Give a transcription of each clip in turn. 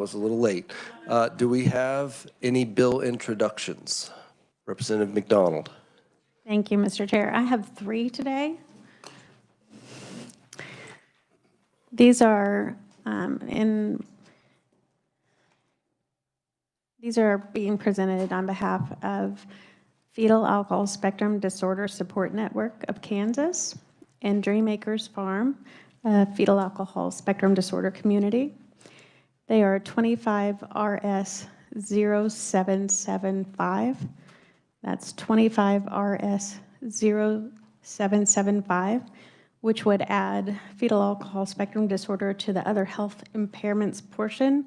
Was a little late. Do we have any bill introductions? Representative McDonald. Thank you, Mr. Chair. I have 3 today. These are being presented on behalf of Fetal Alcohol Spectrum Disorder Support Network of Kansas and Dreamacres Farm, Fetal Alcohol Spectrum Disorder Community. They are 25 RS 0775. That's 25 RS 0775, which would add fetal alcohol spectrum disorder to the other health impairments portion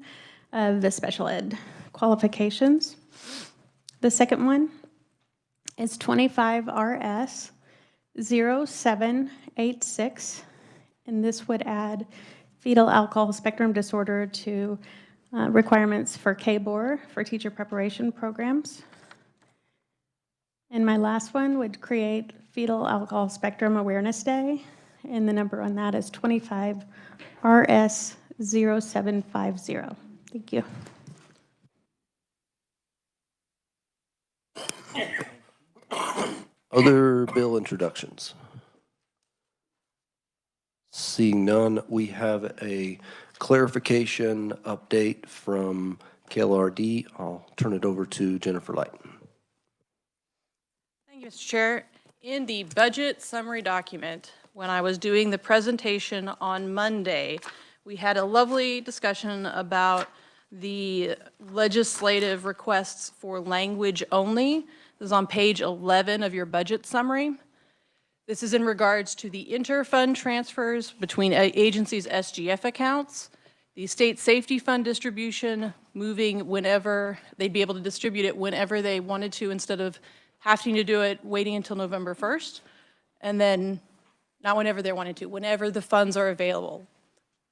of the special ed qualifications. The second one is 25 RS 0786, and this would add fetal alcohol spectrum disorder to requirements for KBOR for teacher preparation programs. And my last one would create Fetal Alcohol Spectrum Awareness Day, and the number on that is 25 RS 0750. Thank you. Other bill introductions? Seeing none, we have a clarification update from KLRD. I'll turn it over to Jennifer Light. Thank you, Mr. Chair. In the budget summary document, when I was doing the presentation on Monday, we had a lovely discussion about the legislative requests for language only. This is on page 11 of your budget summary. This is in regards to the inter-fund transfers between agencies' SGF accounts, the state safety fund distribution moving whenever they'd be able to distribute it whenever they wanted to instead of having to do it waiting until November 1st, and then not whenever they wanted to, whenever the funds are available.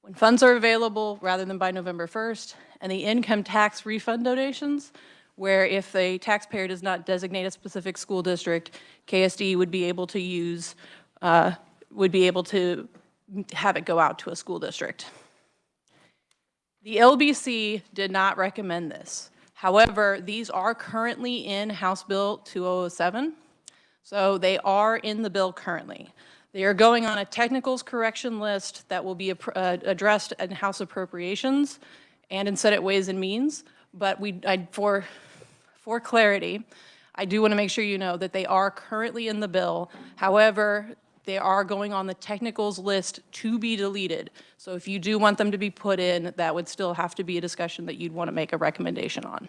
When funds are available, rather than by November 1st, and the income tax refund donations, where if a taxpayer does not designate a specific school district, KSD would be able to use, would be able to have it go out to a school district. The LBC did not recommend this. However, these are currently in House Bill 2007, so they are in the bill currently. They are going on a technicals correction list that will be addressed in House Appropriations and in Senate Ways and Means, but for clarity, I do want to make sure you know that they are currently in the bill. However, they are going on the technicals list to be deleted. So if you do want them to be put in, that would still have to be a discussion that you'd want to make a recommendation on.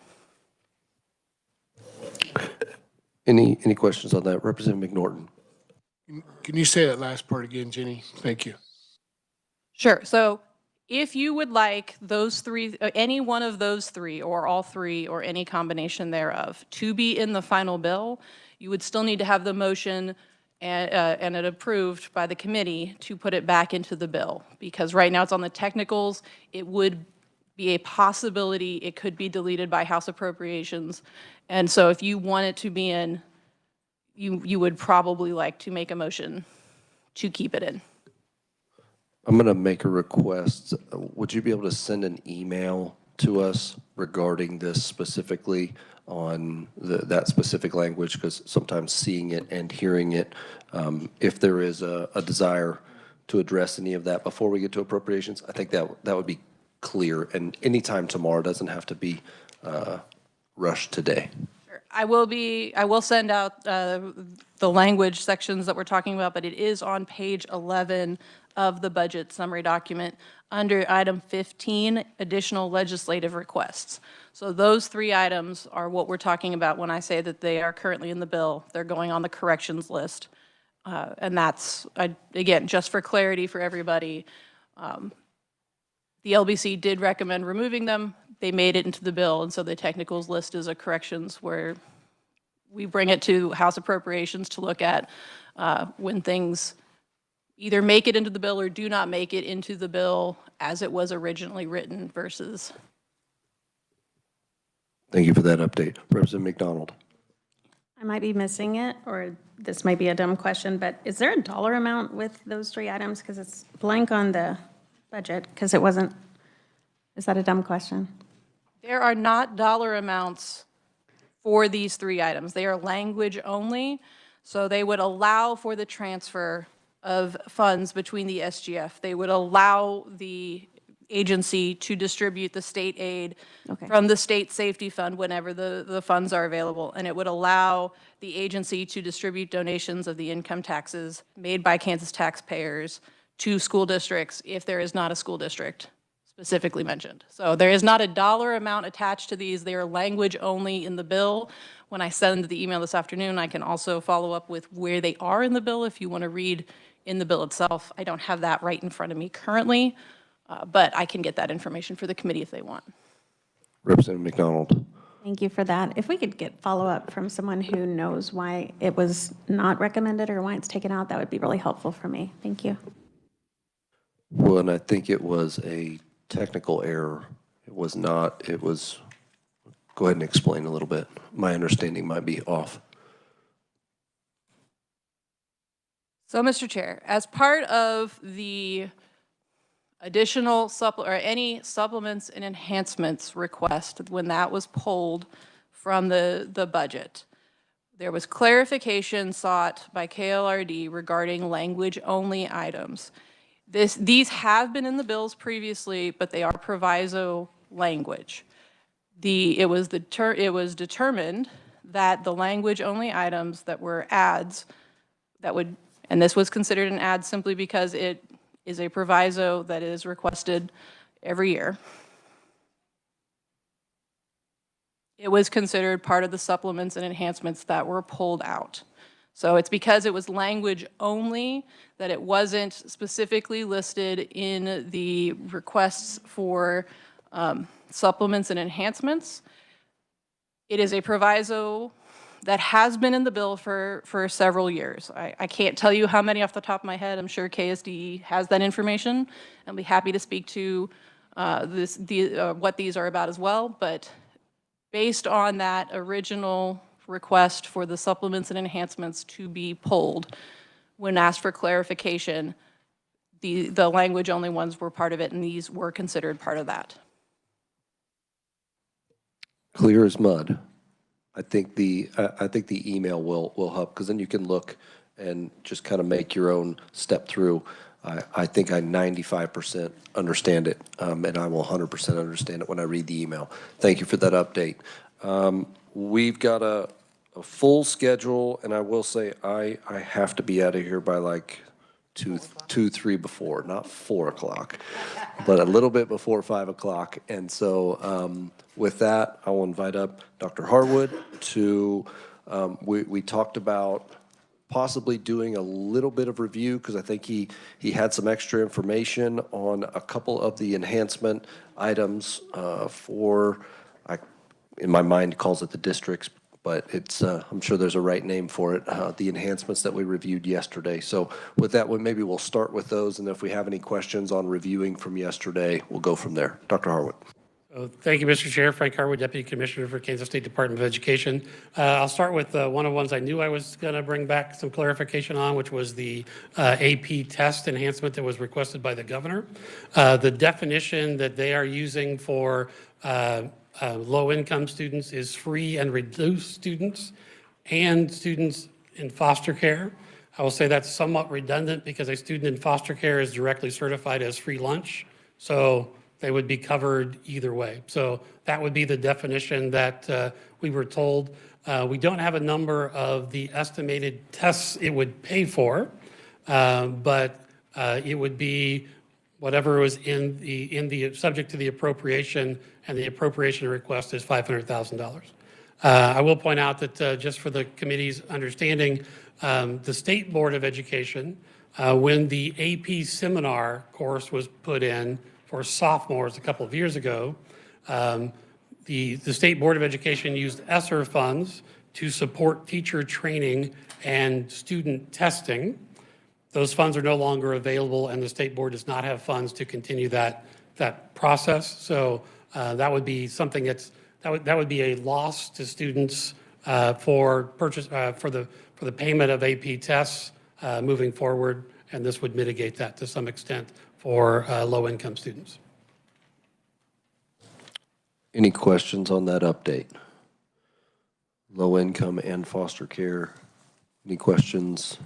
Any questions on that? Representative McNorton. Can you say that last part again, Jenny? Thank you. Sure. So if you would like those 3, any one of those 3, or all 3, or any combination thereof, to be in the final bill, you would still need to have the motion and it approved by the committee to put it back into the bill. Because right now it's on the technicals, it would be a possibility it could be deleted by House Appropriations. And so if you want it to be in, you would probably like to make a motion to keep it in. I'm going to make a request. Would you be able to send an email to us regarding this specifically on that specific language? Because sometimes seeing it and hearing it, if there is a desire to address any of that before we get to appropriations, I think that would be clear. And anytime tomorrow, doesn't have to be rushed today. I will send out the language sections that we're talking about, but it is on page 11 of the budget summary document under item 15, additional legislative requests. So those 3 items are what we're talking about when I say that they are currently in the bill. They're going on the corrections list. And that's, again, just for clarity for everybody, the LBC did recommend removing them. They made it into the bill, and so the technicals list is a corrections where we bring it to House Appropriations to look at when things either make it into the bill or do not make it into the bill as it was originally written versus. Thank you for that update. Representative McDonald. I might be missing it, or this might be a dumb question, but is there a dollar amount with those 3 items? Because it's blank on the budget, because it wasn't Is that a dumb question? There are not dollar amounts for these three items. They are language only, so they would allow for the transfer of funds between the SGF. They would allow the agency to distribute the state aid Okay. from the state safety fund whenever the funds are available. And it would allow the agency to distribute donations of the income taxes made by Kansas taxpayers to school districts if there is not a school district specifically mentioned. So there is not a dollar amount attached to these. They are language only in the bill. When I send the email this afternoon, I can also follow up with where they are in the bill if you want to read in the bill itself. I don't have that right in front of me currently, but I can get that information for the committee if they want. Representative McDonald. Thank you for that. If we could get follow-up from someone who knows why it was not recommended or why it's taken out, that would be really helpful for me. Thank you. Well, and I think it was a technical error. It was not, it was, go ahead and explain a little bit. My understanding might be off. So, Mr. Chair, as part of the additional any supplements and enhancements request, when that was pulled from the budget, there was clarification sought by KLRD regarding language-only items. These have been in the bills previously, but they are proviso language. It was determined that the language-only items that were ads that would, and this was considered an ad simply because it is a proviso that is requested every year. It was considered part of the supplements and enhancements that were pulled out. So it's because it was language only that it wasn't specifically listed in the requests for supplements and enhancements. It is a proviso that has been in the bill for several years. I can't tell you how many off the top of my head. I'm sure KSDE has that information. I'll be happy to speak to what these are about as well. But based on that original request for the supplements and enhancements to be pulled, when asked for clarification, the language only ones were part of it, and these were considered part of that. Clear as mud. I think the email will help, because then you can look and just kind of make your own step through. I think I 95% understand it, and I will 100% understand it when I read the email. Thank you for that update. We've got a full schedule, and I will say I have to be out of here by like 3 before, not 4 o'clock, but a little bit before 5 o'clock. And so with that, I will invite up Dr. Harwood to, we talked about possibly doing a little bit of review, because I think he had some extra information on a couple of the enhancement items in my mind, calls it the districts, but it's, I'm sure there's a right name for it, the enhancements that we reviewed yesterday. So with that one, maybe we'll start with those, and if we have any questions on reviewing from yesterday, we'll go from there. Dr. Harwood. Thank you, Mr. Chair. Frank Harwood, Deputy Commissioner for Kansas State Department of Education. I'll start with one of the ones I knew I was going to bring back some clarification on, which was the AP test enhancement that was requested by the governor. The definition that they are using for low-income students is free and reduced students and students in foster care. I will say that's somewhat redundant because a student in foster care is directly certified as free lunch, so they would be covered either way. So that would be the definition that we were told. We don't have a number of the estimated tests it would pay for, but it would be whatever was in the subject to the appropriation, and the appropriation request is $500,000. I will point out that just for the committee's understanding, the State Board of Education, when the AP seminar course was put in for sophomores a couple of years ago, the State Board of Education used ESSER funds to support teacher training and student testing. Those funds are no longer available, and the State Board does not have funds to continue that process. So that would be something that would be a loss to students for the payment of AP tests moving forward, and this would mitigate that to some extent for low-income students. Any questions on that update? Low income and foster care. Any questions?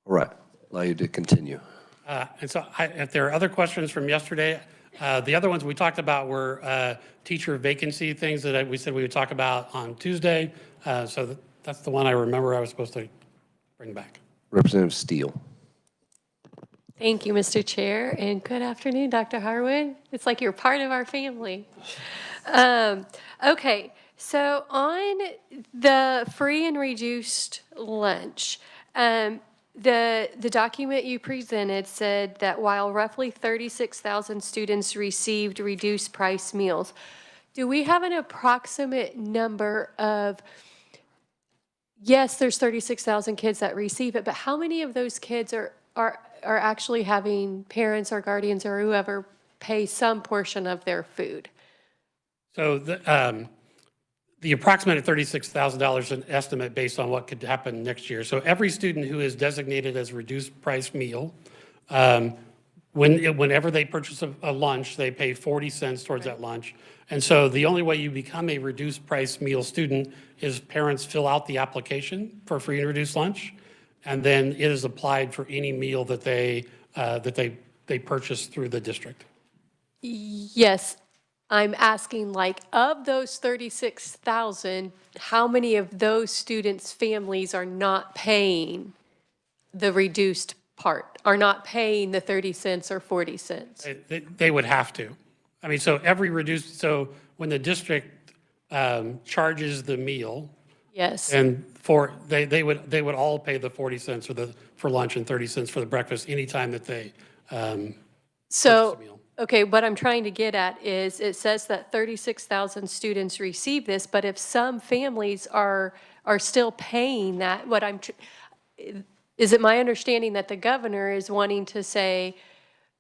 All right, allow you to continue. And so if there are other questions from yesterday, the other ones we talked about were teacher vacancy things that we said we would talk about on Tuesday. So that's the one I remember I was supposed to bring back. Representative Steele. Thank you, Mr. Chair, and good afternoon, Dr. Harwood. It's like you're part of our family. Okay, so on the free and reduced lunch, the document you presented said that while roughly 36,000 students received reduced price meals, do we have an approximate number of, yes, there's 36,000 kids that receive it, but how many of those kids are actually having parents or guardians or whoever pay some portion of their food? So the approximate $36,000 is an estimate based on what could happen next year. So every student who is designated as reduced price meal, whenever they purchase a lunch, they pay 40 cents towards that lunch. And so the only way you become a reduced price meal student is parents fill out the application for free and reduced lunch, and then it is applied for any meal that they purchase through the district. Yes, I'm asking, like, of those 36,000, how many of those students' families are not paying the reduced part, are not paying the 30 cents or 40 cents? They would have to. I mean, so every reduced, so when the district charges the meal, Yes. and they would all pay the 40 cents for lunch and 30 cents for the breakfast anytime that they So, purchase a meal. okay, what I'm trying to get at is it says that 36,000 students receive this, but if some families are still paying that, is it my understanding that the governor is wanting to say,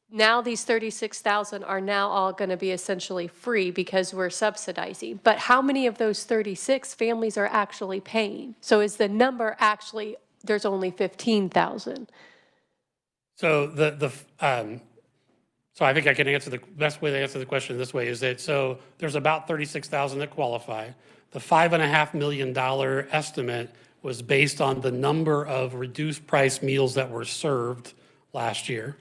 now these 36,000 are now all going to be essentially free because we're subsidizing. But how many of those 36 families are actually paying? So is the number actually, there's only 15,000? So so I think I can answer the best way to answer the question this way is that, so there's about 36,000 that qualify. The $5.5 million estimate was based on the number of reduced price meals that were served last year.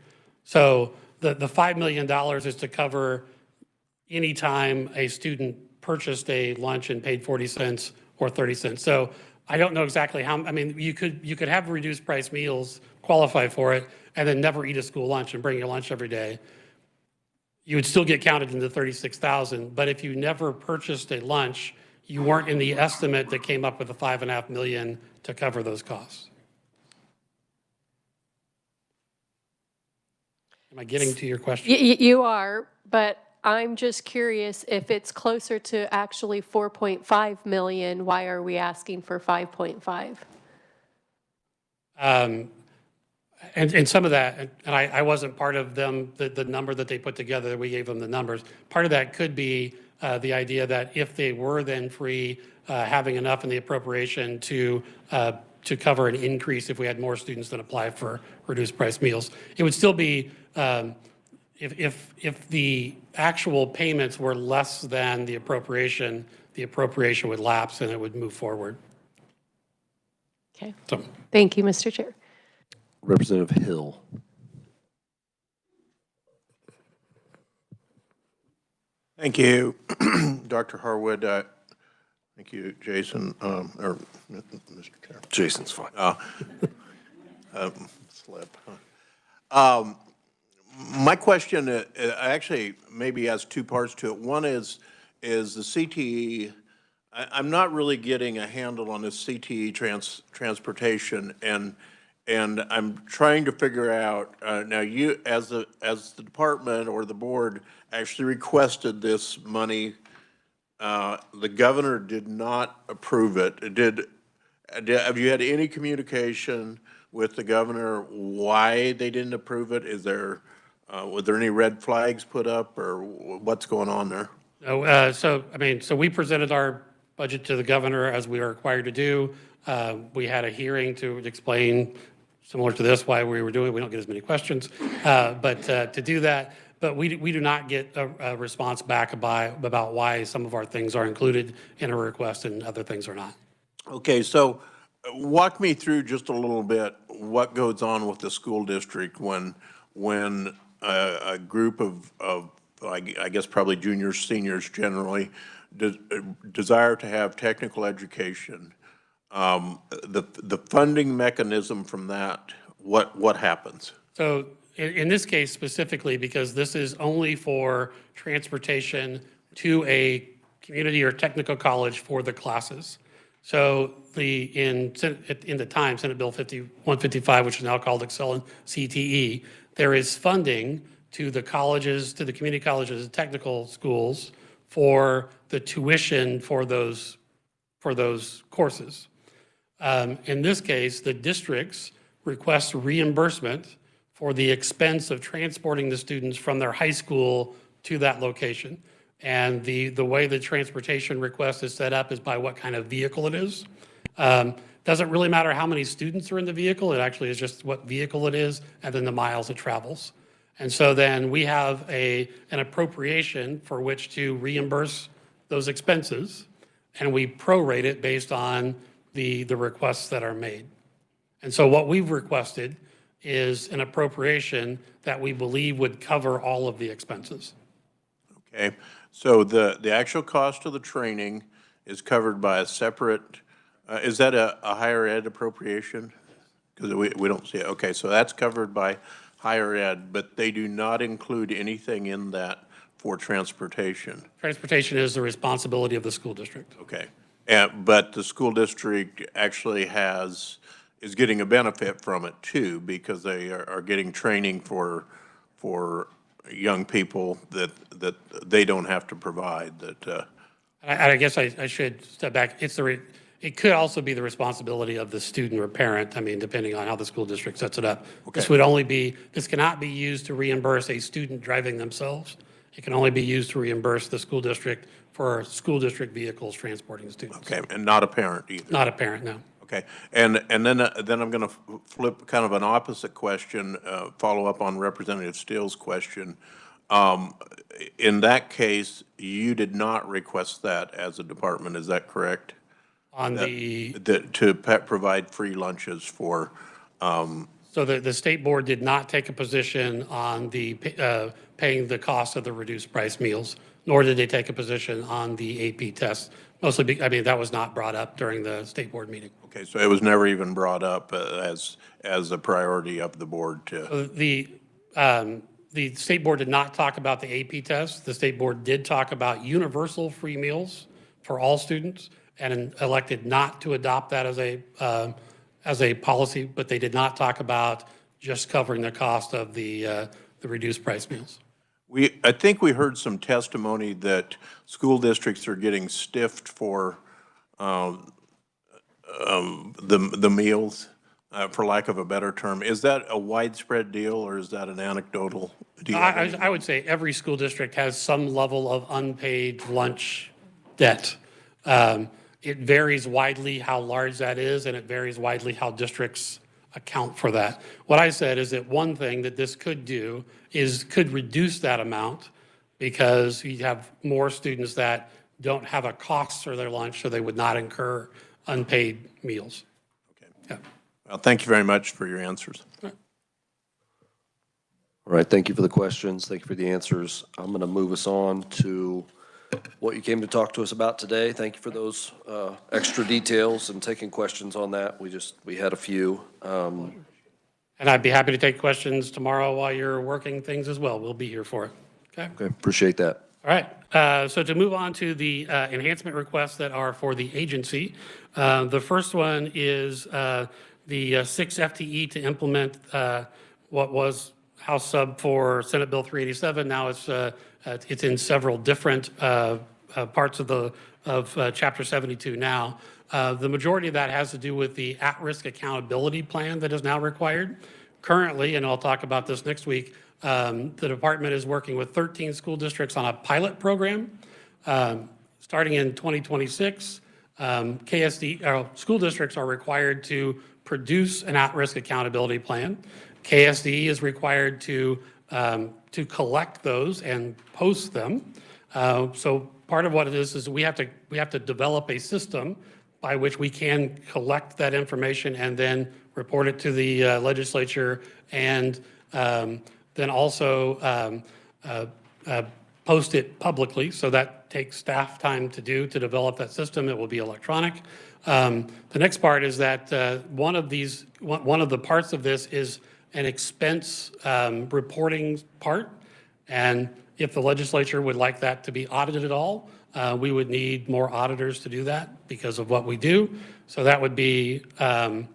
So the $5 million is to cover any time a student purchased a lunch and paid 40 cents or 30 cents. So I don't know exactly how, I mean, you could have reduced price meals, qualify for it, and then never eat a school lunch and bring your lunch every day. You would still get counted in the 36,000, but if you never purchased a lunch, you weren't in the estimate that came up with the $5.5 million to cover those costs. Am I getting to your question? You are, but I'm just curious if it's closer to actually 4.5 million, why are we asking for 5.5? And some of that, and I wasn't part of them, the number that they put together, we gave them the numbers. Part of that could be the idea that if they were then free, having enough in the appropriation to cover an increase if we had more students that apply for reduced price meals. It would still be, if the actual payments were less than the appropriation would lapse and it would move forward. Okay. So, Thank you, Mr. Chair. Representative Hill. Thank you, Dr. Harwood. Thank you, Jason, or Mr. Chair. Jason's fine. Slip. My question actually maybe has two parts to it. One is the CTE. I'm not really getting a handle on this CTE transportation, and I'm trying to figure out, now you, as the department or the board actually requested this money, the governor did not approve it. Have you had any communication with the governor why they didn't approve it? Were there any red flags put up, or what's going on there? so we presented our budget to the governor as we are required to do. We had a hearing to explain, similar to this, why we were doing it. We don't get as many questions, but to do that, but we do not get a response back about why some of our things are included in a request and other things are not. Okay, so walk me through just a little bit what goes on with the school district when a group of I guess probably juniors, seniors generally, desire to have technical education. The funding mechanism from that, what happens? So in this case specifically, because this is only for transportation to a community or technical college for the classes. So in the time, Senate Bill 155, which is now called Excel and CTE, there is funding to the colleges, to the community colleges and technical schools for the tuition for those courses. In this case, the districts request reimbursement for the expense of transporting the students from their high school to that location. And the way the transportation request is set up is by what kind of vehicle it is. Doesn't really matter how many students are in the vehicle. It actually is just what vehicle it is and then the miles it travels. And so then we have an appropriation for which to reimburse those expenses, and we prorate it based on the requests that are made. And so what we've requested is an appropriation that we believe would cover all of the expenses. Okay, so the actual cost of the training is covered by a separate, is that a higher ed appropriation? Because we don't see it. Okay, so that's covered by higher ed, but they do not include anything in that for transportation. Transportation is the responsibility of the school district. Okay, but the school district actually is getting a benefit from it too, because they are getting training for young people that they don't have to provide. That. I guess I should step back. It could also be the responsibility of the student or parent. I mean, depending on how the school district sets it up. Okay. This cannot be used to reimburse a student driving themselves. It can only be used to reimburse the school district for school district vehicles transporting students. Okay, and not a parent either. Not a parent, no. Okay, and then I'm going to flip kind of an opposite question, follow up on Representative Steele's question. In that case, you did not request that as a department, is that correct? To provide free lunches for. So the state board did not take a position on the paying the cost of the reduced price meals, nor did they take a position on the AP test. Mostly, I mean, that was not brought up during the state board meeting. Okay, so it was never even brought up as a priority of the board to. The state board did not talk about the AP test. The state board did talk about universal free meals for all students and elected not to adopt that as a policy, but they did not talk about just covering the cost of the reduced price meals. I think we heard some testimony that school districts are getting stiffed for the meals, for lack of a better term. Is that a widespread deal or is that an anecdotal deal? I would say every school district has some level of unpaid lunch debt. It varies widely how large that is, and it varies widely how districts account for that. What I said is that one thing that this could do is could reduce that amount because you have more students that don't have a cost for their lunch, so they would not incur unpaid meals. Okay. Yeah. Well, thank you very much for your answers. All right, thank you for the questions. Thank you for the answers. I'm going to move us on to what you came to talk to us about today. Thank you for those extra details and taking questions on that. We had a few. And I'd be happy to take questions tomorrow while you're working things as well. We'll be here for it. Okay. Okay, appreciate that. All right. So to move on to the enhancement requests that are for the agency, the first one is the 6 FTE to implement what was House Sub for Senate Bill 387. Now it's in several different parts of Chapter 72 now. The majority of that has to do with the at-risk accountability plan that is now required. Currently, and I'll talk about this next week, the department is working with 13 school districts on a pilot program. Starting in 2026, school districts are required to produce an at-risk accountability plan. KSD is required to to collect those and post them. So part of what it is we have to develop a system by which we can collect that information and then report it to the legislature, and then also post it publicly. So that takes staff time to do, to develop that system. It will be electronic. The next part is that one of the parts of this is an expense reporting part. And if the legislature would like that to be audited at all, we would need more auditors to do that because of what we do. So that would be, so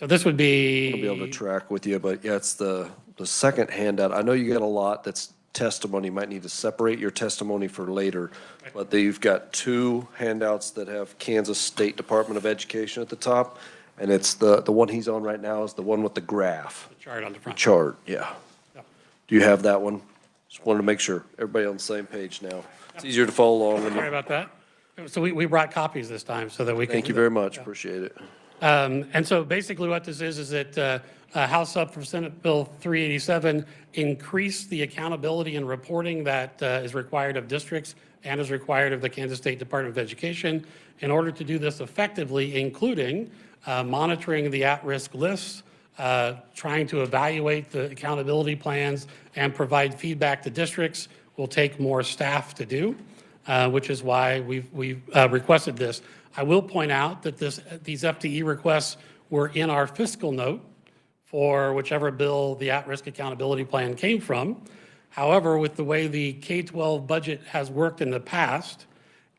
this would be. I'll be able to track with you, but yeah, it's the second handout. I know you got a lot that's testimony. You might need to separate your testimony for later, but you've got two handouts that have Kansas State Department of Education at the top, and it's the one he's on right now is the one with the graph. The chart on the front. Chart, yeah. Yep. Do you have that one? Just wanted to make sure everybody on the same page now. It's easier to follow along when Sorry you. about that. So we brought copies this time so that we can. Thank you very much. Appreciate it. And so basically what this is that House up from Senate Bill 387 increased the accountability and reporting that is required of districts and is required of the Kansas State Department of Education in order to do this effectively, including monitoring the at-risk lists, trying to evaluate the accountability plans and provide feedback to districts will take more staff to do, which is why we've requested this. I will point out that these FTE requests were in our fiscal note for whichever bill the at-risk accountability plan came from. However, with the way the K-12 budget has worked in the past,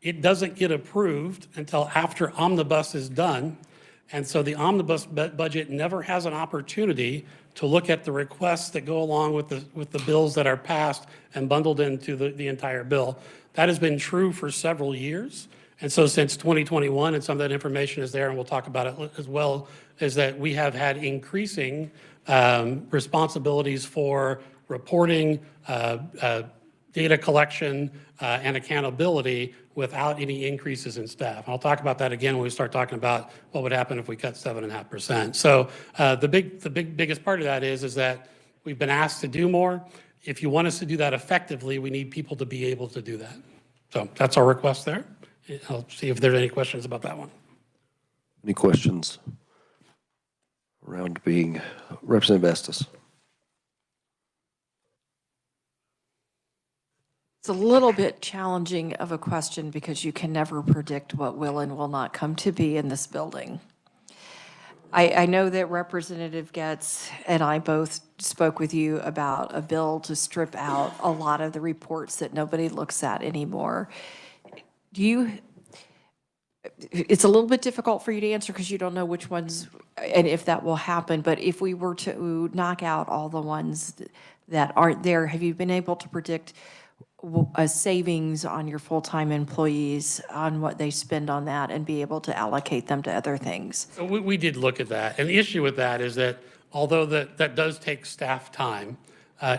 it doesn't get approved until after omnibus is done. And so the omnibus budget never has an opportunity to look at the requests that go along with the bills that are passed and bundled into the entire bill. That has been true for several years. And so since 2021, and some of that information is there, and we'll talk about it as well, is that we have had increasing responsibilities for reporting, data collection, and accountability without any increases in staff. I'll talk about that again when we start talking about what would happen if we cut 7.5%. So the biggest part of that is that we've been asked to do more. If you want us to do that effectively, we need people to be able to do that. So that's our request there. I'll see if there's any questions about that one. Any questions around being Representative Estes? It's a little bit challenging of a question because you can never predict what will and will not come to be in this building. I know that Representative Getz and I both spoke with you about a bill to strip out a lot of the reports that nobody looks at anymore. It's a little bit difficult for you to answer because you don't know which ones and if that will happen, but if we were to knock out all the ones that aren't there, have you been able to predict a savings on your full-time employees on what they spend on that and be able to allocate them to other things? So we did look at that. And the issue with that is that although that does take staff time,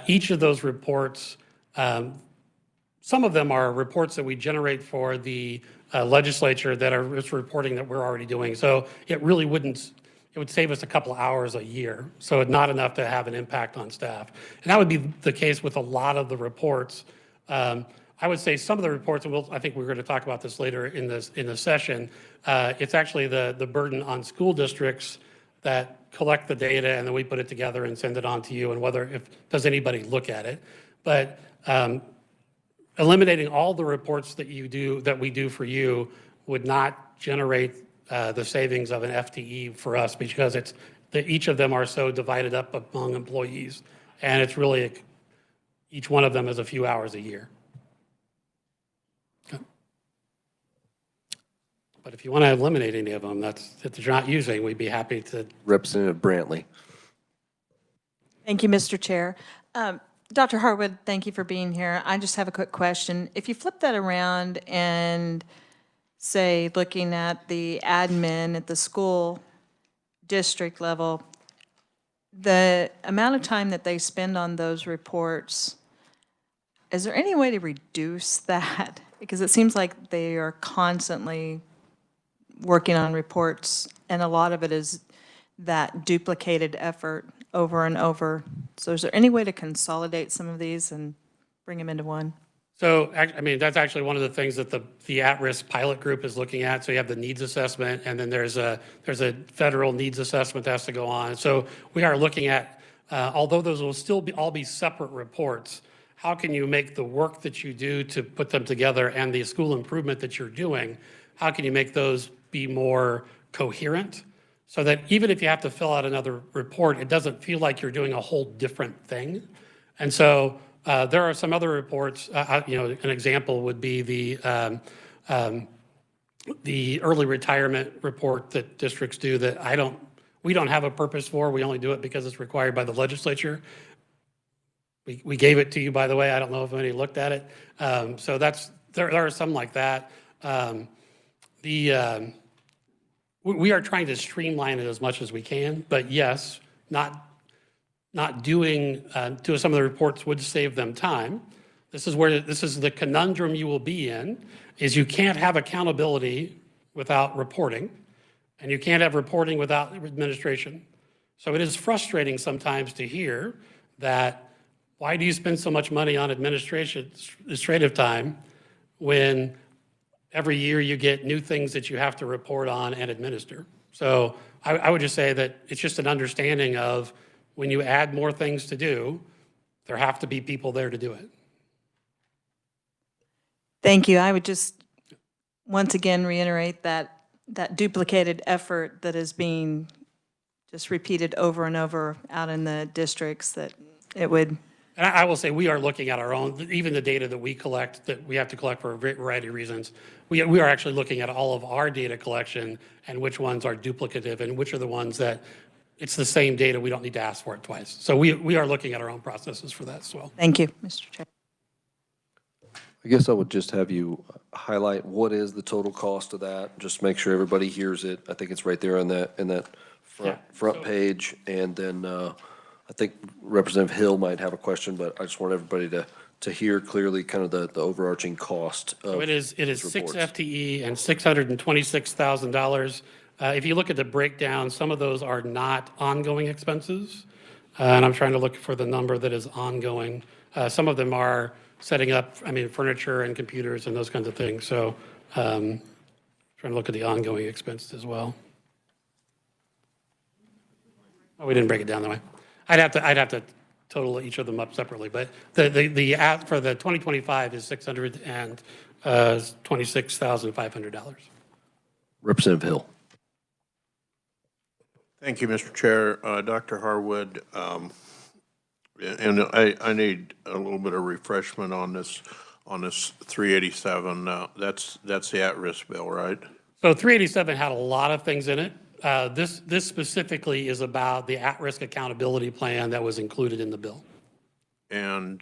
each of those reports, some of them are reports that we generate for the legislature that are just reporting that we're already doing. So it really it would save us a couple of hours a year. So it's not enough to have an impact on staff. And that would be the case with a lot of the reports. I would say some of the reports, and I think we're going to talk about this later in the session, it's actually the burden on school districts that collect the data and then we put it together and send it on to you, and does anybody look at it. But eliminating all the reports that we do for you would not generate the savings of an FTE for us because each of them are so divided up among employees, and it's really each one of them is a few hours a year. But if you want to eliminate any of them that you're not using, we'd be happy to. Representative Brantley. Thank you, Mr. Chair. Dr. Harwood, thank you for being here. I just have a quick question. If you flip that around and say, looking at the admin at the school district level, the amount of time that they spend on those reports, is there any way to reduce that? Because it seems like they are constantly working on reports, and a lot of it is that duplicated effort. over and over. So is there any way to consolidate some of these and bring them into one? So, I mean, that's actually one of the things that the at-risk pilot group is looking at. So you have the needs assessment, and then there's a federal needs assessment that has to go on. So we are looking at, although those will still all be separate reports, how can you make the work that you do to put them together and the school improvement that you're doing, how can you make those be more coherent? So that even if you have to fill out another report, it doesn't feel like you're doing a whole different thing. And so there are some other reports, an example would be the early retirement report that districts do that we don't have a purpose for. We only do it because it's required by the legislature. We gave it to you, by the way. I don't know if anybody looked at it. So there are some like that. We are trying to streamline it as much as we can, but yes, not doing some of the reports would save them time. This is the conundrum you will be in, is you can't have accountability without reporting, and you can't have reporting without administration. So it is frustrating sometimes to hear that, why do you spend so much money on administrative time when every year you get new things that you have to report on and administer? So I would just say that it's just an understanding of, when you add more things to do, there have to be people there to do it. Thank you. I would just once again reiterate that duplicated effort that is being just repeated over and over out in the districts, that it would. And I will say, we are looking at our own, even the data that we collect, that we have to collect for a variety of reasons. We are actually looking at all of our data collection and which ones are duplicative and which are the ones that it's the same data, we don't need to ask for it twice. So we are looking at our own processes for that as well. Thank you, Mr. Chair. I guess I would just have you highlight what is the total cost of that, just make sure everybody hears it. I think it's right there in that front page. And then I think Representative Hill might have a question, but I just want everybody to hear clearly kind of the overarching cost of So it is 6 reports. FTE and $626,000. If you look at the breakdown, some of those are not ongoing expenses. And I'm trying to look for the number that is ongoing. Some of them are setting up, furniture and computers and those kinds of things. So trying to look at the ongoing expenses as well. Oh, we didn't break it down that way. I'd have to total each of them up separately, but the app for the 2025 is $626,500. Representative Hill. Thank you, Mr. Chair. Dr. Harwood, and I need a little bit of refreshment on this 387. That's the at-risk bill, right? So 387 had a lot of things in it. This specifically is about the at-risk accountability plan that was included in the bill. And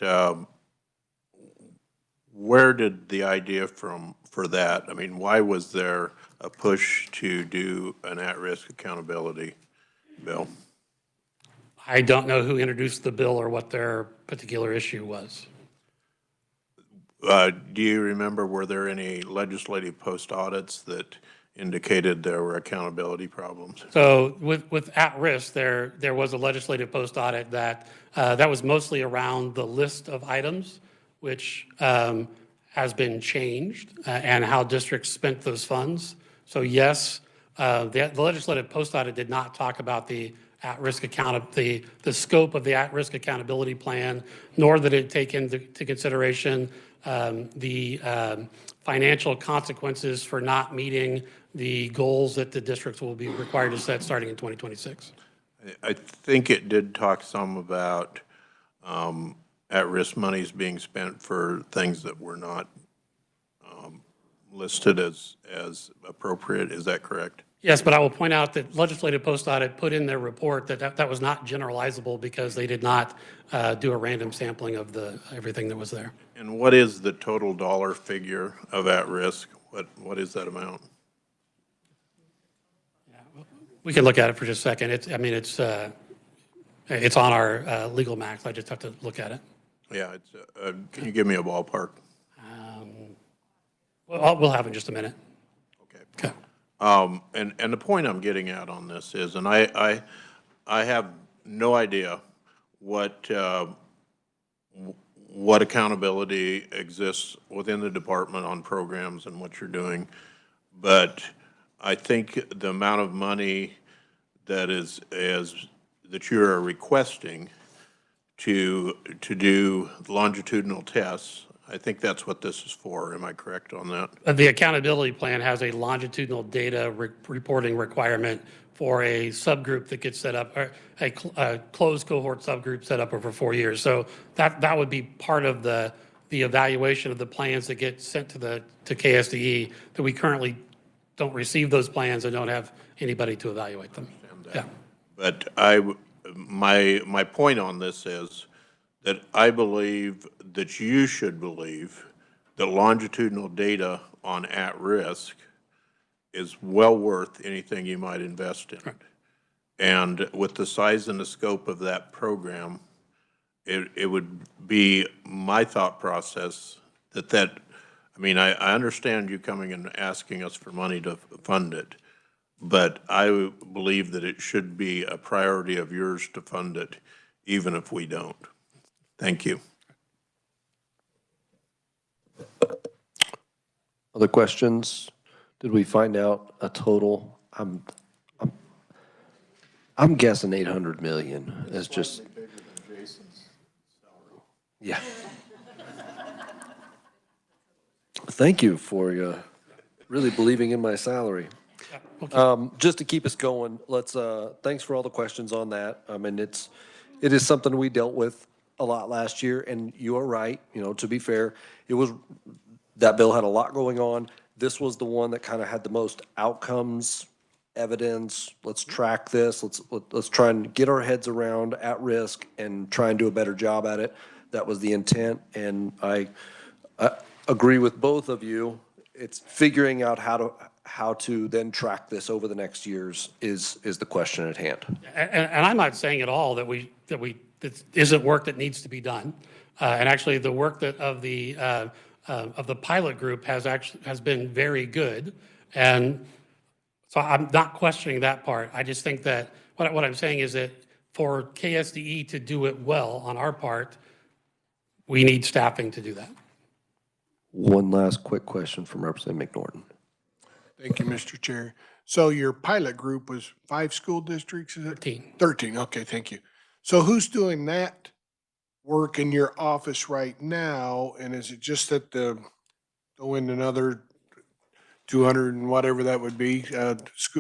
where did the idea for that? I mean, why was there a push to do an at-risk accountability bill? I don't know who introduced the bill or what their particular issue was. Do you remember, were there any legislative post audits that indicated there were accountability problems? So with at-risk, there was a legislative post audit that was mostly around the list of items, which has been changed, and how districts spent those funds. So yes, the legislative post audit did not talk about the at-risk the scope of the at-risk accountability plan, nor did it take into consideration the financial consequences for not meeting the goals that the districts will be required to set starting in 2026. I think it did talk some about at-risk monies being spent for things that were not listed as appropriate. Is that correct? Yes, but I will point out that legislative post audit put in their report that was not generalizable because they did not do a random sampling of everything that was there. And what is the total dollar figure of at-risk? What is that amount? We can look at it for just a second. It's on our legal max. I just have to look at it. Yeah, can you give me a ballpark? We'll have it in just a minute. Okay. And the point I'm getting at on this is, and I have no idea what what accountability exists within the department on programs and what you're doing. But I think the amount of money that that you are requesting to do longitudinal tests, I think that's what this is for. Am I correct on that? The accountability plan has a longitudinal data reporting requirement for a subgroup that gets set up, or a closed cohort subgroup set up over 4 years. So that would be part of the evaluation of the plans that get sent to KSDE, that we currently don't receive those plans and don't have anybody to evaluate them. Yeah. But my point on this is that I believe that you should believe that longitudinal data on at-risk is well worth anything you might invest in. Right. And with the size and the scope of that program, it would be my thought process that I mean, I understand you coming and asking us for money to fund it, but I believe that it should be a priority of yours to fund it, even if we don't. Thank you. Other questions? Did we find out a total? I'm guessing 800 million is just. Yeah. Thank you for really believing in my salary. Just to keep us going, let's, thanks for all the questions on that. I mean, it is something we dealt with a lot last year, and you are right, to be fair, that bill had a lot going on. This was the one that kind of had the most outcomes, evidence. Let's track this. Let's try and get our heads around at risk and try and do a better job at it. That was the intent, and I agree with both of you. It's figuring out how to then track this over the next years is the question at hand. And I'm not saying at all that that isn't work that needs to be done. And actually, the work of the pilot group has been very good. And so I'm not questioning that part. I just think that what I'm saying is that for KSDE to do it well on our part, we need staffing to do that. One last quick question from Representative McNorton. Thank you, Mr. Chair. So your pilot group was 5 school districts, is it? 13. 13, okay, thank you. So who's doing that work in your office right now? And is it just that go in another 200 and whatever that would be?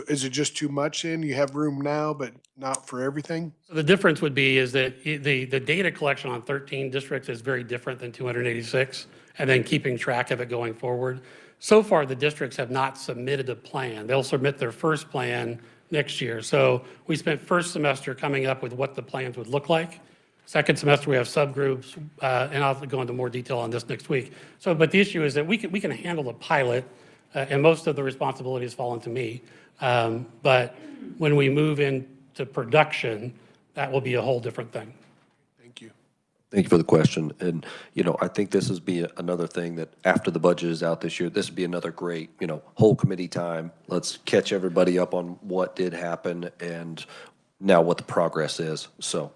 Is it just too much then? You have room now, but not for everything? So the difference would be is that the data collection on 13 districts is very different than 286, and then keeping track of it going forward. So far, the districts have not submitted a plan. They'll submit their first plan next year. So we spent first semester coming up with what the plans would look like. Second semester, we have subgroups, and I'll go into more detail on this next week. So, but the issue is that we can handle a pilot, and most of the responsibilities fall into me. But when we move into production, that will be a whole different thing. Thank you. Thank you for the question. And, I think this is another thing that after the budget is out this year, this would be another great, whole committee time. Let's catch everybody up on what did happen and now what the progress is. So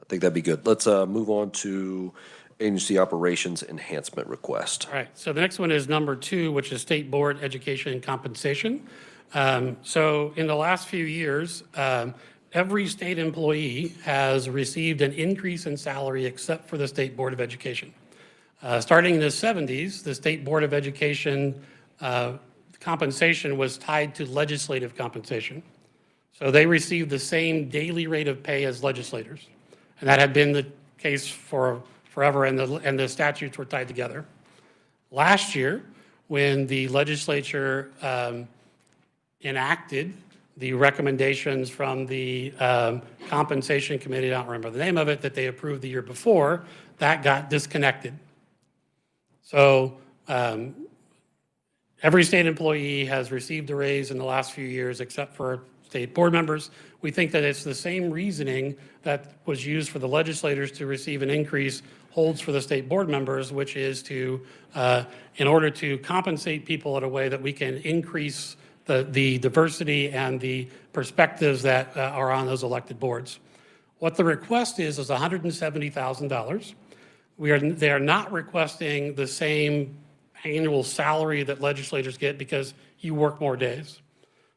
I think that'd be good. Let's move on to agency operations enhancement request. All right, so the next one is number 2, which is State Board Education and Compensation. So in the last few years, every state employee has received an increase in salary except for the State Board of Education. Starting in the 70s, the State Board of Education compensation was tied to legislative compensation. So they received the same daily rate of pay as legislators. And that had been the case for forever, and the statutes were tied together. Last year, when the legislature enacted the recommendations from the compensation committee, I don't remember the name of it, that they approved the year before, that got disconnected. So every state employee has received a raise in the last few years except for state board members. We think that it's the same reasoning that was used for the legislators to receive an increase holds for the state board members, which is to, in order to compensate people in a way that we can increase the diversity and the perspectives that are on those elected boards. What the request is $170,000. They are not requesting the same annual salary that legislators get because you work more days.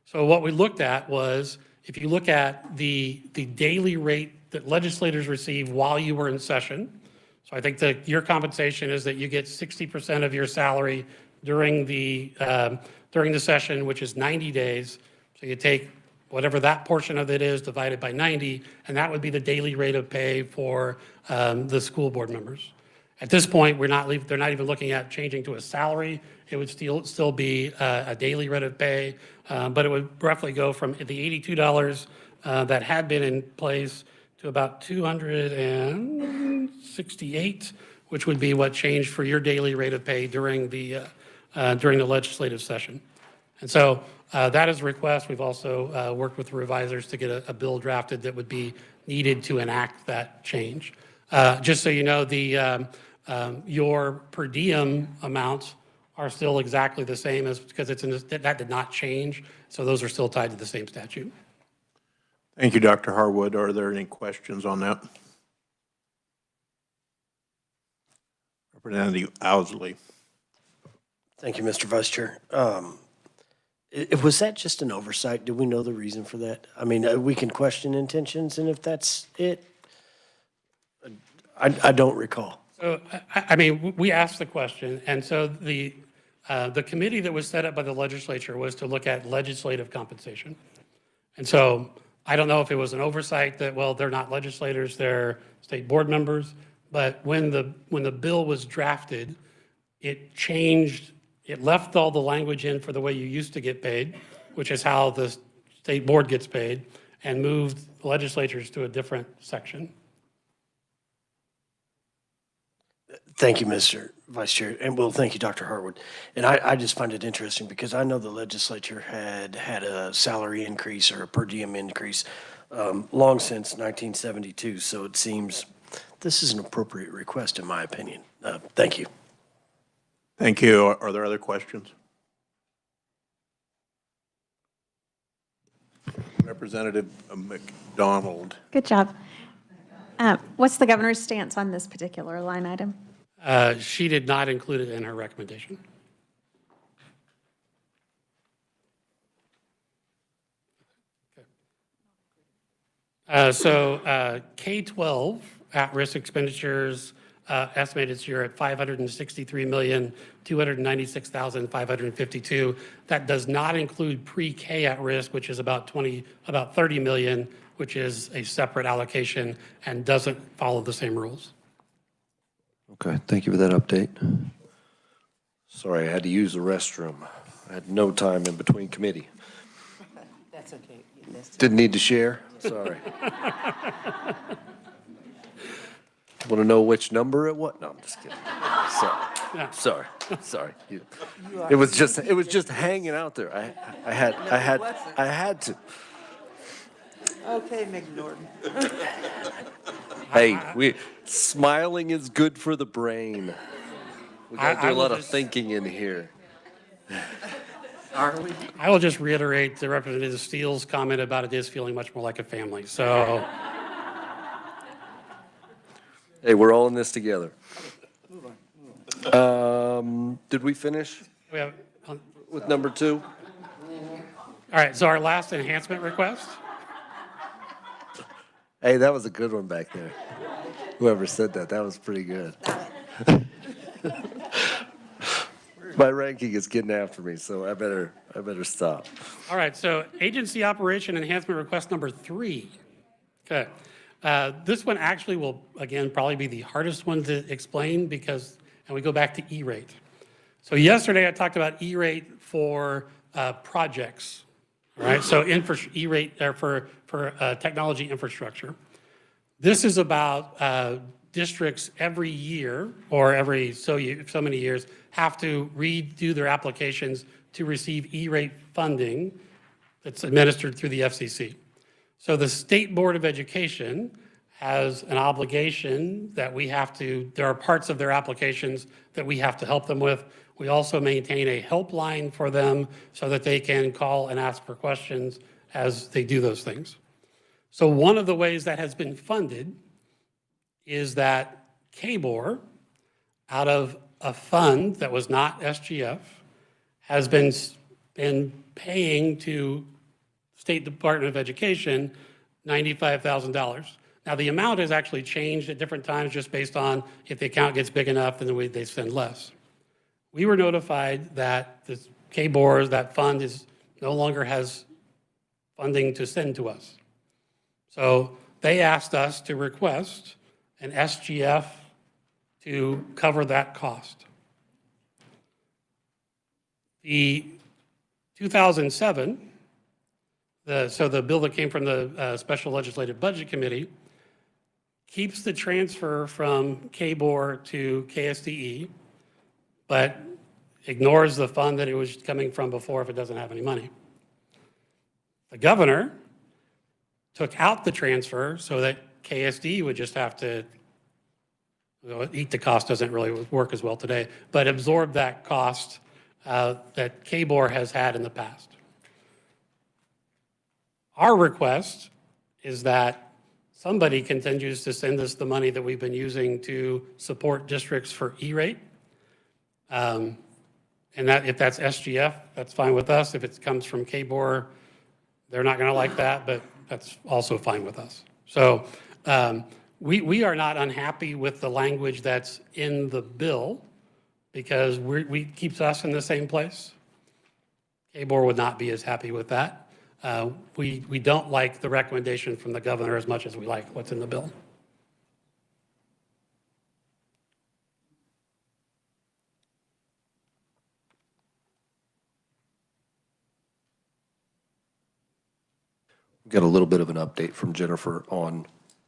So what we looked at was, if you look at the daily rate that legislators receive while you were in session, so I think that your compensation is that you get 60% of your salary during the session, which is 90 days. So you take whatever that portion of it is divided by 90, and that would be the daily rate of pay for the school board members. At this point, they're not even looking at changing to a salary. It would still be a daily rate of pay, but it would roughly go from the $82 that had been in place to about $268, which would be what changed for your daily rate of pay during the legislative session. And so that is a request. We've also worked with the revisers to get a bill drafted that would be needed to enact that change. Just so you know, your per diem amounts are still exactly the same as, because that did not change. So those are still tied to the same statute. Thank you, Dr. Harwood. Are there any questions on that? Representative Owsley. Thank you, Mr. Vice Chair. Was that just an oversight? Do we know the reason for that? I mean, we can question intentions, and if that's it, I don't recall. So, I mean, we asked the question, and so the committee that was set up by the legislature was to look at legislative compensation. And so I don't know if it was an oversight that, well, they're not legislators, they're state board members, but when the bill was drafted, it changed, it left all the language in for the way you used to get paid, which is how the state board gets paid, and moved legislatures to a different section. Thank you, Mr. Vice Chair, and well, thank you, Dr. Harwood. And I just find it interesting because I know the legislature had a salary increase or a per diem increase long since 1972, so it seems this is an appropriate request in my opinion. Thank you. Thank you. Are there other questions? Representative McDonald. Good job. What's the governor's stance on this particular line item? She did not include it in her recommendation. So K-12 at-risk expenditures estimated this year at $563,296,552. That does not include pre-K at-risk, which is about 30 million, which is a separate allocation and doesn't follow the same rules. Okay, thank you for that update. Sorry, I had to use the restroom. I had no time in between committee. That's okay. Didn't need to share? Sorry. Want to know which number it was? No, I'm just kidding. Sorry. Sorry. It was just hanging out there. I had to. Okay, McNorton. Hey, smiling is good for the brain. We got to do a lot of thinking in here. Are we? I will just reiterate the Representative Steele's comment about it is feeling much more like a family. So, Hey, we're all in this together. Did we finish we have, with number 2? all right, so our last enhancement request. Hey, that was a good one back there. Whoever said that was pretty good. My ranking is getting after me, so I better stop. All right, so agency operation enhancement request number 3. Okay. This one actually will, again, probably be the hardest one to explain because, and we go back to E-rate. So yesterday I talked about E-rate for projects, all right? So E-rate for technology infrastructure. This is about districts every year or every so many years have to redo their applications to receive E-rate funding that's administered through the FCC. So the State Board of Education has an obligation that there are parts of their applications that we have to help them with. We also maintain a helpline for them so that they can call and ask for questions as they do those things. So one of the ways that has been funded is that KBOR, out of a fund that was not SGF, has been paying to State Department of Education $95,000. Now, the amount has actually changed at different times just based on if the account gets big enough, then they spend less. We were notified that the KBOR, that fund, no longer has funding to send to us. So they asked us to request an SGF to cover that cost. The 2007, so the bill that came from the Special Legislative Budget Committee keeps the transfer from KBOR to KSDE, but ignores the fund that it was coming from before if it doesn't have any money. The governor took out the transfer so that KSDE would just have to, eat the cost doesn't really work as well today, but absorb that cost that KBOR has had in the past. Our request is that somebody continues to send us the money that we've been using to support districts for E-rate. And that if that's SGF, that's fine with us. If it comes from KBOR, they're not going to like that, but that's also fine with us. So we are not unhappy with the language that's in the bill because we keeps us in the same place. KBOR would not be as happy with that. We don't like the recommendation from the governor as much as we like what's in the bill. We've got a little bit of an update from Jennifer on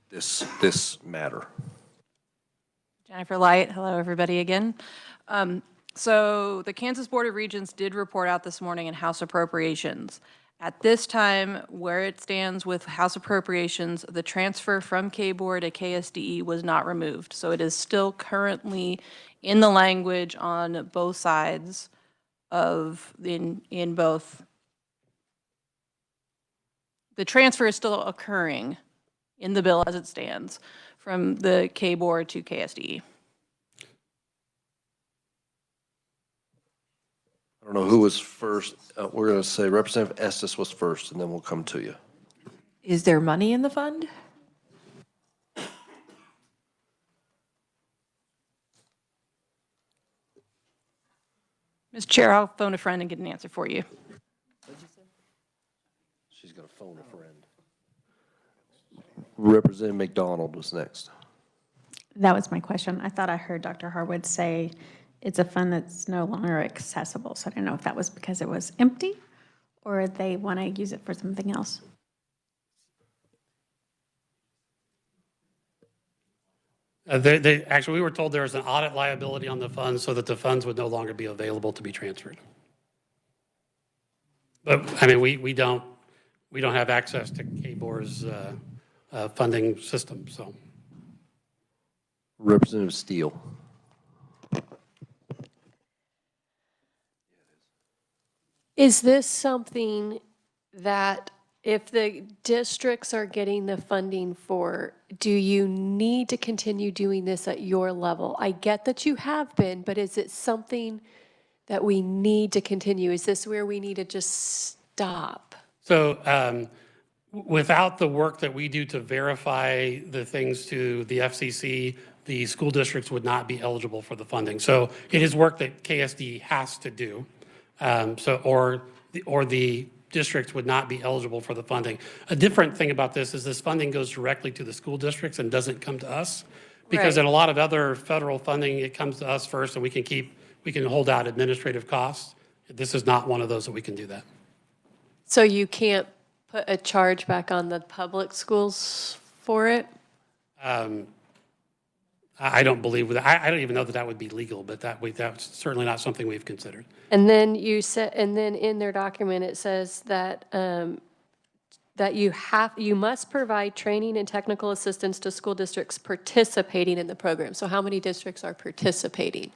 this matter. Jennifer Light, hello everybody again. So the Kansas Board of Regents did report out this morning in House Appropriations. At this time, where it stands with House Appropriations, the transfer from KBOR to KSDE was not removed. So it is still currently in the language on both sides of, in both. The transfer is still occurring in the bill as it stands from the KBOR to KSDE. I don't know who was first. We're going to say Representative Estes was first, and then we'll come to you. Is there money in the fund? Mr. Chair, I'll phone a friend and get an answer for you. She's going to phone a friend. Representative McDonald was next. That was my question. I thought I heard Dr. Harwood say it's a fund that's no longer accessible. So I don't know if that was because it was empty or they want to use it for something else. Actually, we were told there was an audit liability on the funds so that the funds would no longer be available to be transferred. But I mean, we don't have access to KBOR's funding system, so. Representative Steele. Is this something that if the districts are getting the funding for, do you need to continue doing this at your level? I get that you have been, but is it something that we need to continue? Is this where we need to just stop? So without the work that we do to verify the things to the FCC, the school districts would not be eligible for the funding. So it is work that KSD has to do. Or the districts would not be eligible for the funding. A different thing about this is this funding goes directly to the school districts and doesn't come to us. Because in a lot of other federal funding, it comes to us first and we can hold out administrative costs. This is not one of those that we can do that. So you can't put a charge back on the public schools for it? I don't believe that. I don't even know that that would be legal, but that's certainly not something we've considered. And then you said, and then in their document, it says that that you must provide training and technical assistance to school districts participating in the program. So how many districts are participating?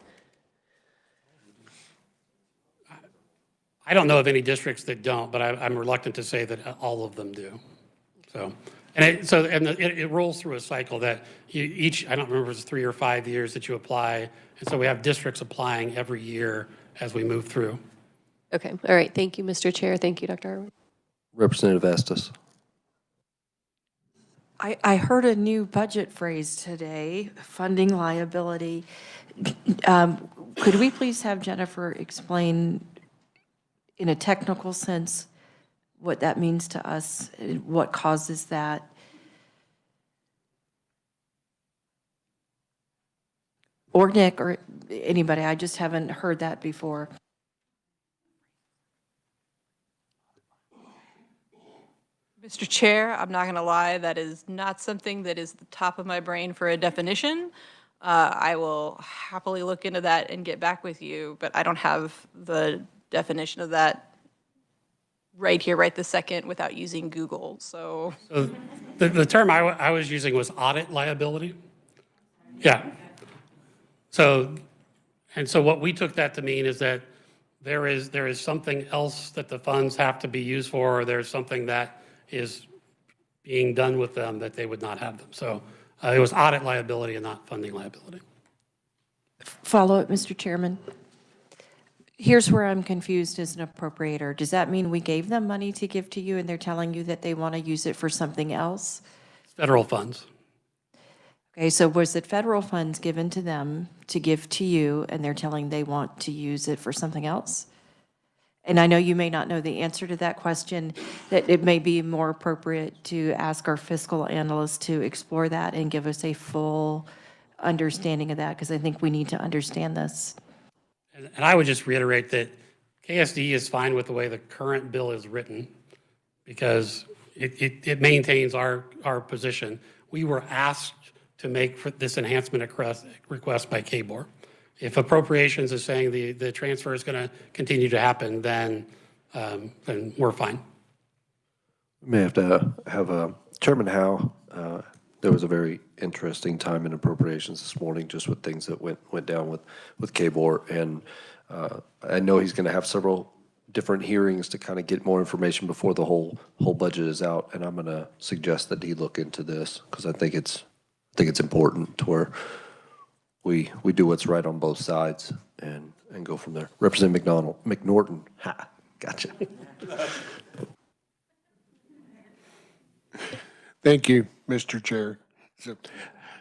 I don't know of any districts that don't, but I'm reluctant to say that all of them do. So It rolls through a cycle that I don't remember if it's 3 or 5 years that you apply. And so we have districts applying every year as we move through. Okay, all right. Thank you, Mr. Chair. Thank you, Dr. Harwood. Representative Estes. I heard a new budget phrase today, funding liability. Could we please have Jennifer explain in a technical sense what that means to us, what causes that? Or Nick, or anybody, I just haven't heard that before. Mr. Chair, I'm not going to lie, that is not something that is the top of my brain for a definition. I will happily look into that and get back with you, but I don't have the definition of that right here, right this second, without using Google, so. The term I was using was audit liability. Yeah. So what we took that to mean is that there is something else that the funds have to be used for, or there's something that is being done with them that they would not have them. So it was audit liability and not funding liability. Follow-up, Mr. Chairman. Here's where I'm confused as an appropriator. Does that mean we gave them money to give to you and they're telling you that they want to use it for something else? Federal funds. Okay, so was it federal funds given to them to give to you and they're telling they want to use it for something else? And I know you may not know the answer to that question, that it may be more appropriate to ask our fiscal analyst to explore that and give us a full understanding of that, because I think we need to understand this. And I would just reiterate that KSD is fine with the way the current bill is written because it maintains our position. We were asked to make this enhancement request by KBOR. If appropriations is saying the transfer is going to continue to happen, then we're fine. We may have to have Chairman Howe. There was a very interesting time in appropriations this morning, just with things that went down with KBOR, and I know he's going to have several different hearings to kind of get more information before the whole budget is out, and I'm going to suggest that he look into this because I think it's important to where we do what's right on both sides and go from there. Representative McNorton. Ha, gotcha. Thank you, Mr. Chair.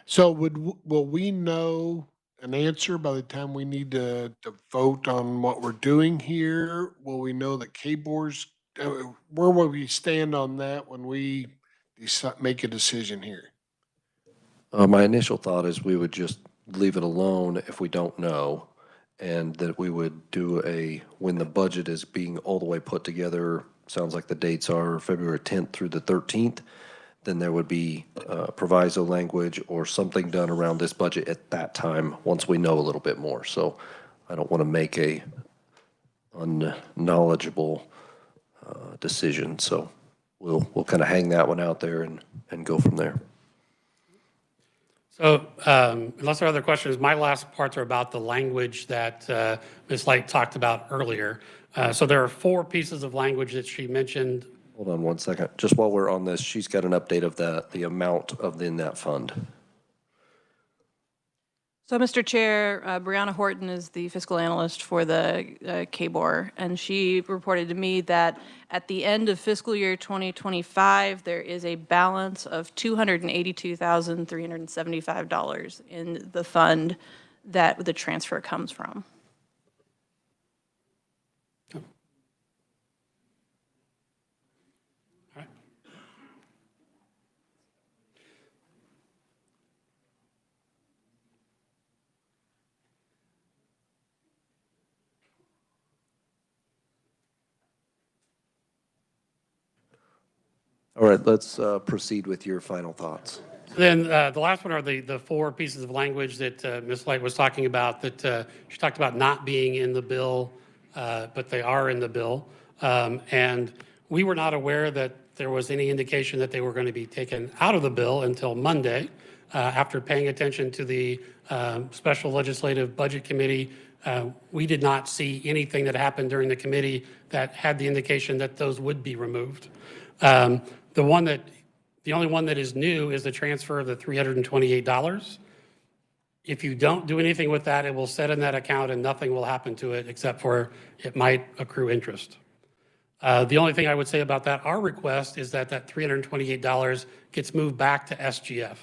So will we know an answer by the time we need to vote on what we're doing here? Will we know that KBOR's, where will we stand on that when we make a decision here? My initial thought is we would just leave it alone if we don't know, and that we would do when the budget is being all the way put together, sounds like the dates are February 10th through the 13th, then there would be proviso language or something done around this budget at that time once we know a little bit more. So I don't want to make a unknowledgeable decision. So we'll kind of hang that one out there and go from there. So unless there are other questions, my last parts are about the language that Ms. Light talked about earlier. So there are 4 pieces of language that she mentioned. Hold on one second. Just while we're on this, she's got an update of the amount in that fund. So, Mr. Chair, Brianna Horton is the fiscal analyst for the KBOR, and she reported to me that at the end of fiscal year 2025, there is a balance of $282,375 in the fund that the transfer comes from. All right, let's proceed with your final thoughts. Then the last one are the 4 pieces of language that Ms. Light was talking about, that she talked about not being in the bill, but they are in the bill. And we were not aware that there was any indication that they were going to be taken out of the bill until Monday. After paying attention to the Special Legislative Budget Committee, we did not see anything that happened during the committee that had the indication that those would be removed. The The only one that is new is the transfer of the $328. If you don't do anything with that, it will sit in that account and nothing will happen to it except for it might accrue interest. The only thing I would say about that, our request is that that $328 gets moved back to SGF.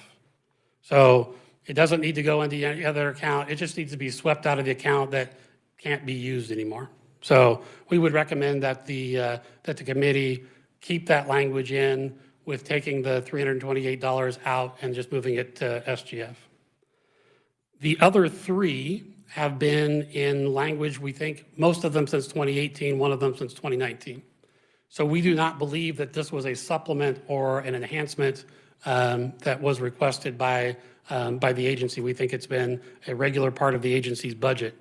So it doesn't need to go into any other account. It just needs to be swept out of the account that can't be used anymore. So we would recommend that the committee keep that language in with taking the $328 out and just moving it to SGF. The other three have been in language, we think, most of them since 2018, one of them since 2019. So we do not believe that this was a supplement or an enhancement that was requested by the agency. We think it's been a regular part of the agency's budget.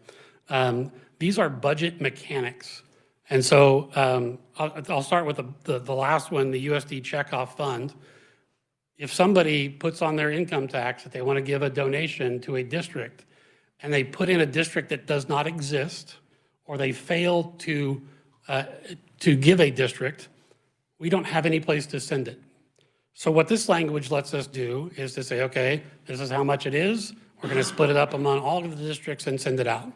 These are budget mechanics. And so I'll start with the last one, the USD checkoff fund. If somebody puts on their income tax that they want to give a donation to a district, and they put in a district that does not exist, or they fail to give a district, we don't have any place to send it. So what this language lets us do is to say, okay, this is how much it is. We're going to split it up among all of the districts and send it out.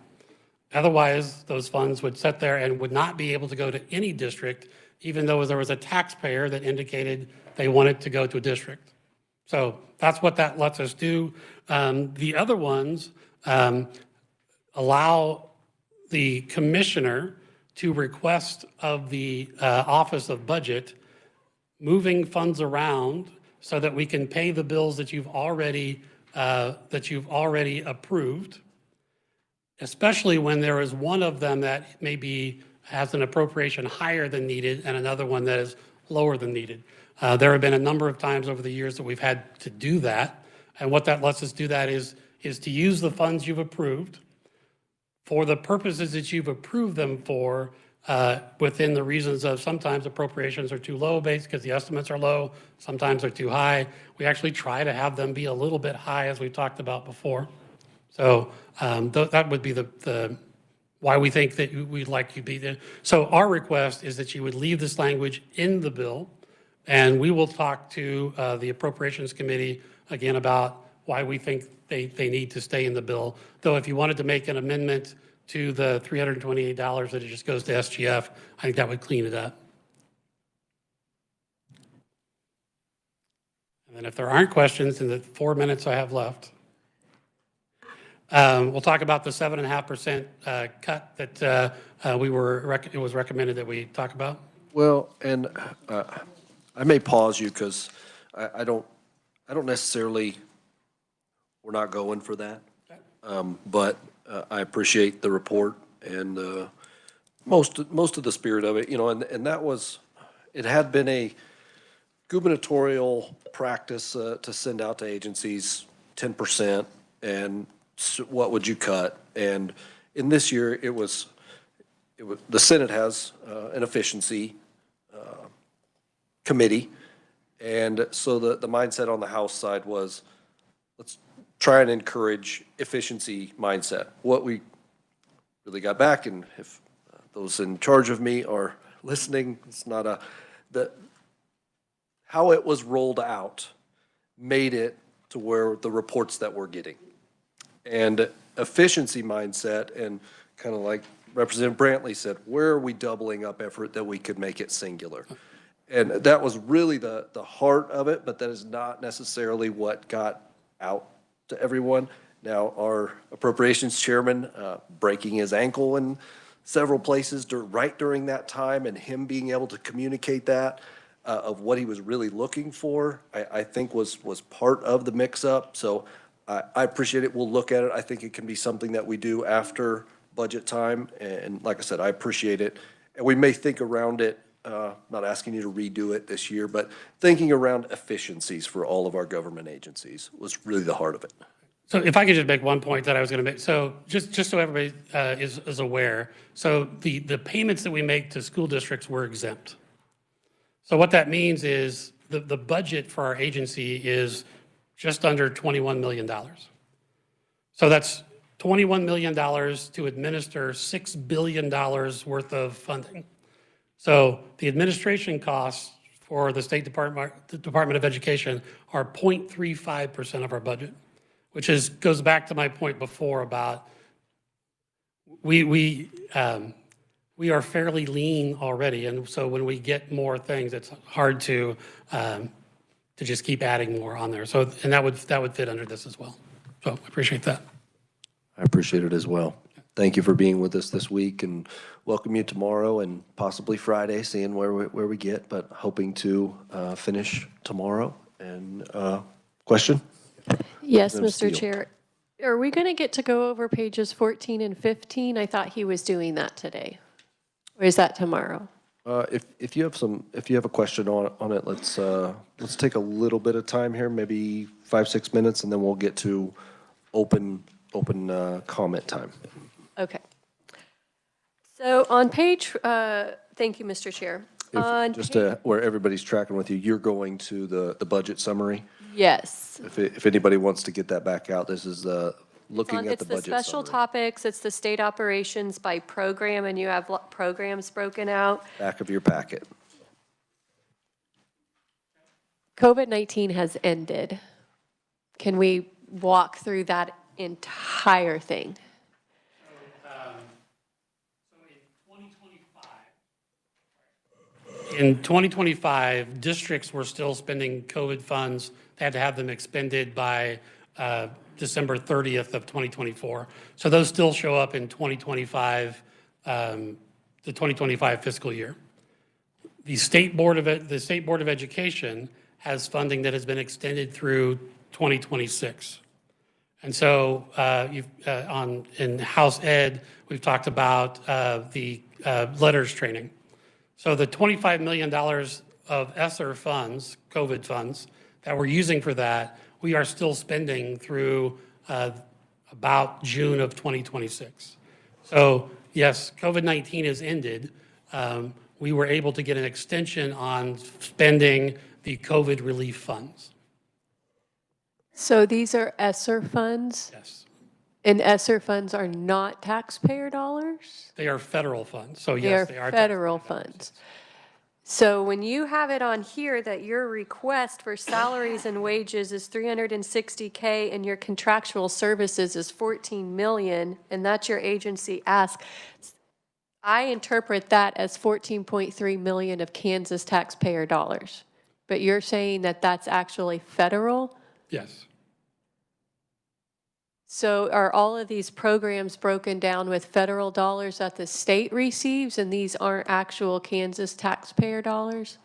Otherwise, those funds would sit there and would not be able to go to any district, even though there was a taxpayer that indicated they wanted to go to a district. So that's what that lets us do. The other ones allow the commissioner to request of the Office of Budget moving funds around so that we can pay the bills that you've already approved, especially when there is one of them that maybe has an appropriation higher than needed and another one that is lower than needed. There have been a number of times over the years that we've had to do that. And what that lets us do that is to use the funds you've approved for the purposes that you've approved them for, within the reasons of sometimes appropriations are too low based because the estimates are low, sometimes they're too high. We actually try to have them be a little bit high, as we talked about before. So that would be the why we think that we'd like you to be there. So our request is that you would leave this language in the bill, and we will talk to the Appropriations Committee again about why we think they need to stay in the bill. Though if you wanted to make an amendment to the $328 that it just goes to SGF, I think that would clean it up. And then if there aren't questions in the 4 minutes I have left, we'll talk about the 7.5% cut that it was recommended that we talk about. Well, and I may pause you because I don't necessarily, we're not going for that. But I appreciate the report and most of the spirit of it, you know, and that was, it had been a gubernatorial practice to send out to agencies 10% and what would you cut? And in this year, it was the Senate has an efficiency committee, and so the mindset on the House side was, let's try and encourage efficiency mindset. What we really got back, and if those in charge of me are listening, it's not how it was rolled out made it to where the reports that we're getting. And efficiency mindset, and kind of like Representative Brantley said, where are we doubling up effort that we could make it singular? And that was really the heart of it, but that is not necessarily what got out to everyone. Now, our appropriations chairman breaking his ankle in several places right during that time, and him being able to communicate that of what he was really looking for, I think was part of the mix-up. So I appreciate it. We'll look at it. I think it can be something that we do after budget time. And like I said, I appreciate it. And we may think around it, not asking you to redo it this year, but thinking around efficiencies for all of our government agencies was really the heart of it. So if I could just make one point that I was going to make. So just so everybody is aware, so the payments that we make to school districts were exempt. So what that means is the budget for our agency is just under $21 million. So that's $21 million to administer $6 billion worth of funding. So the administration costs for the Department of Education are 0.35% of our budget, which goes back to my point before about we are fairly lean already, and so when we get more things, it's hard to just keep adding more on there. So, and that would fit under this as well. So I appreciate that. I appreciate it as well. Thank you for being with us this week, and welcome you tomorrow and possibly Friday, seeing where we get, but hoping to finish tomorrow. And question? Yes, Representative Mr. Steele. Chair. Are we going to get to go over pages 14 and 15? I thought he was doing that today. Or is that tomorrow? If you have a question on it, let's take a little bit of time here, maybe 5-6 minutes, and then we'll get to open comment time. Okay. So on page, thank you, Mr. Chair. Just where everybody's tracking with you, you're going to the budget summary. Yes. If anybody wants to get that back out, this is looking at the It's the budget special summary. topics, it's the state operations by program, and you have programs broken out. Back of your packet. COVID-19 has ended. Can we walk through that entire thing? In 2025, districts were still spending COVID funds. They had to have them expended by December 30th of 2024. So those still show up in 2025, the 2025 fiscal year. The State Board of Education has funding that has been extended through 2026. And so in House Ed, we've talked about the letters training. So the $25 million of ESSER funds, COVID funds, that we're using for that, we are still spending through about June of 2026. So yes, COVID-19 has ended. We were able to get an extension on spending the COVID relief funds. So these are ESSER funds? Yes. And ESSER funds are not taxpayer dollars? They are federal funds. So yes, they are federal funds. So when you have it on here that your request for salaries and wages is $360K and your contractual services is $14 million, and that's your agency ask, I interpret that as $14.3 million of Kansas taxpayer dollars. But you're saying that that's actually federal? Yes. So are all of these programs broken down with federal dollars that the state receives, and these aren't actual Kansas taxpayer dollars?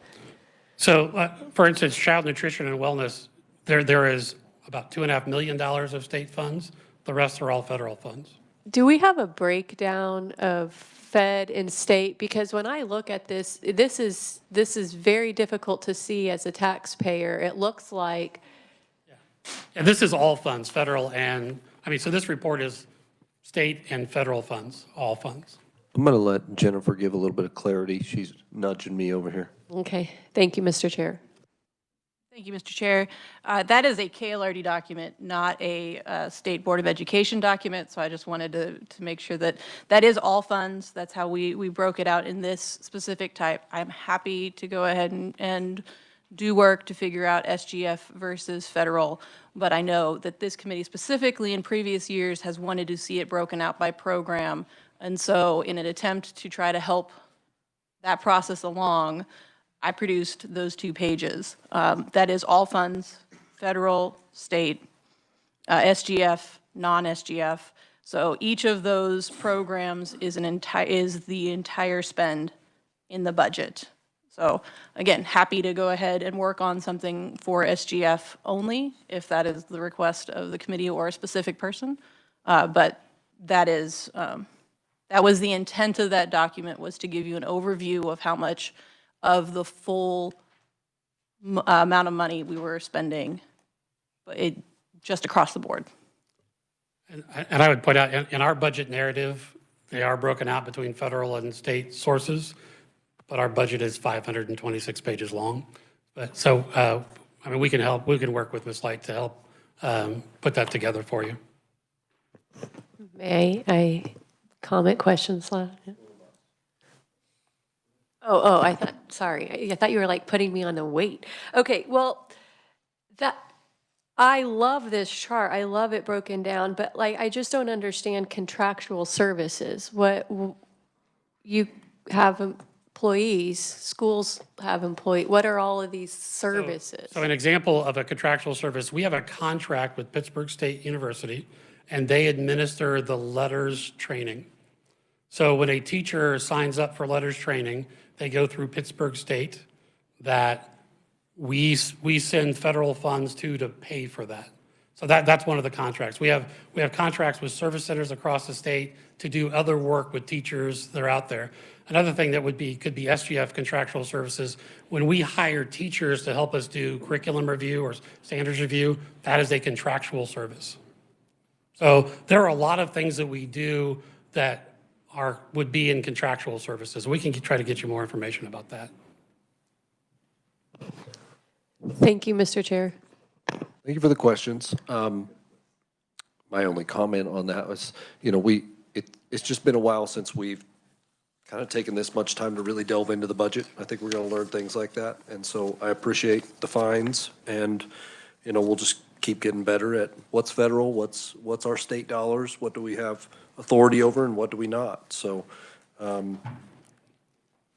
So, for instance, child nutrition and wellness, there is about $2.5 million of state funds. The rest are all federal funds. Do we have a breakdown of Fed and state? Because when I look at this, this is very difficult to see as a taxpayer. It looks like. And this is all funds, federal and, so this report is state and federal funds, all funds. I'm going to let Jennifer give a little bit of clarity. She's nudging me over here. Okay, thank you, Mr. Chair. Thank you, Mr. Chair. That is a KLRD document, not a State Board of Education document, so I just wanted to make sure that that is all funds. That's how we broke it out in this specific type. I'm happy to go ahead and do work to figure out SGF versus federal, but I know that this committee specifically in previous years has wanted to see it broken out by program, and so in an attempt to try to help that process along, I produced those 2 pages. That is all funds, federal, state, SGF, non-SGF. So each of those programs is the entire spend in the budget. So again, happy to go ahead and work on something for SGF only, if that is the request of the committee or a specific person. But that was the intent of that document, was to give you an overview of how much of the full amount of money we were spending, just across the board. And I would point out, in our budget narrative, they are broken out between federal and state sources, but our budget is 526 pages long. But so, we can work with Ms. Light to help put that together for you. May I comment, questions? Oh, I thought, sorry, I thought you were like putting me on the wait. Okay, well, that, I love this chart. I love it broken down, but like, I just don't understand contractual services. You have employees, schools have employees. What are all of these services? So an example of a contractual service, we have a contract with Pittsburgh State University, and they administer the letters training. So when a teacher signs up for letters training, they go through Pittsburgh State that we send federal funds to pay for that. So that's one of the contracts. We have contracts with service centers across the state to do other work with teachers that are out there. Another thing that could be SGF contractual services. When we hire teachers to help us do curriculum review or standards review, that is a contractual service. So there are a lot of things that we do that would be in contractual services. We can try to get you more information about that. Thank you, Mr. Chair. Thank you for the questions. My only comment on that was, it's just been a while since we've kind of taken this much time to really delve into the budget. I think we're going to learn things like that. And so I appreciate the fines, and, we'll just keep getting better at what's federal, what's our state dollars, what do we have authority over, and what do we not. So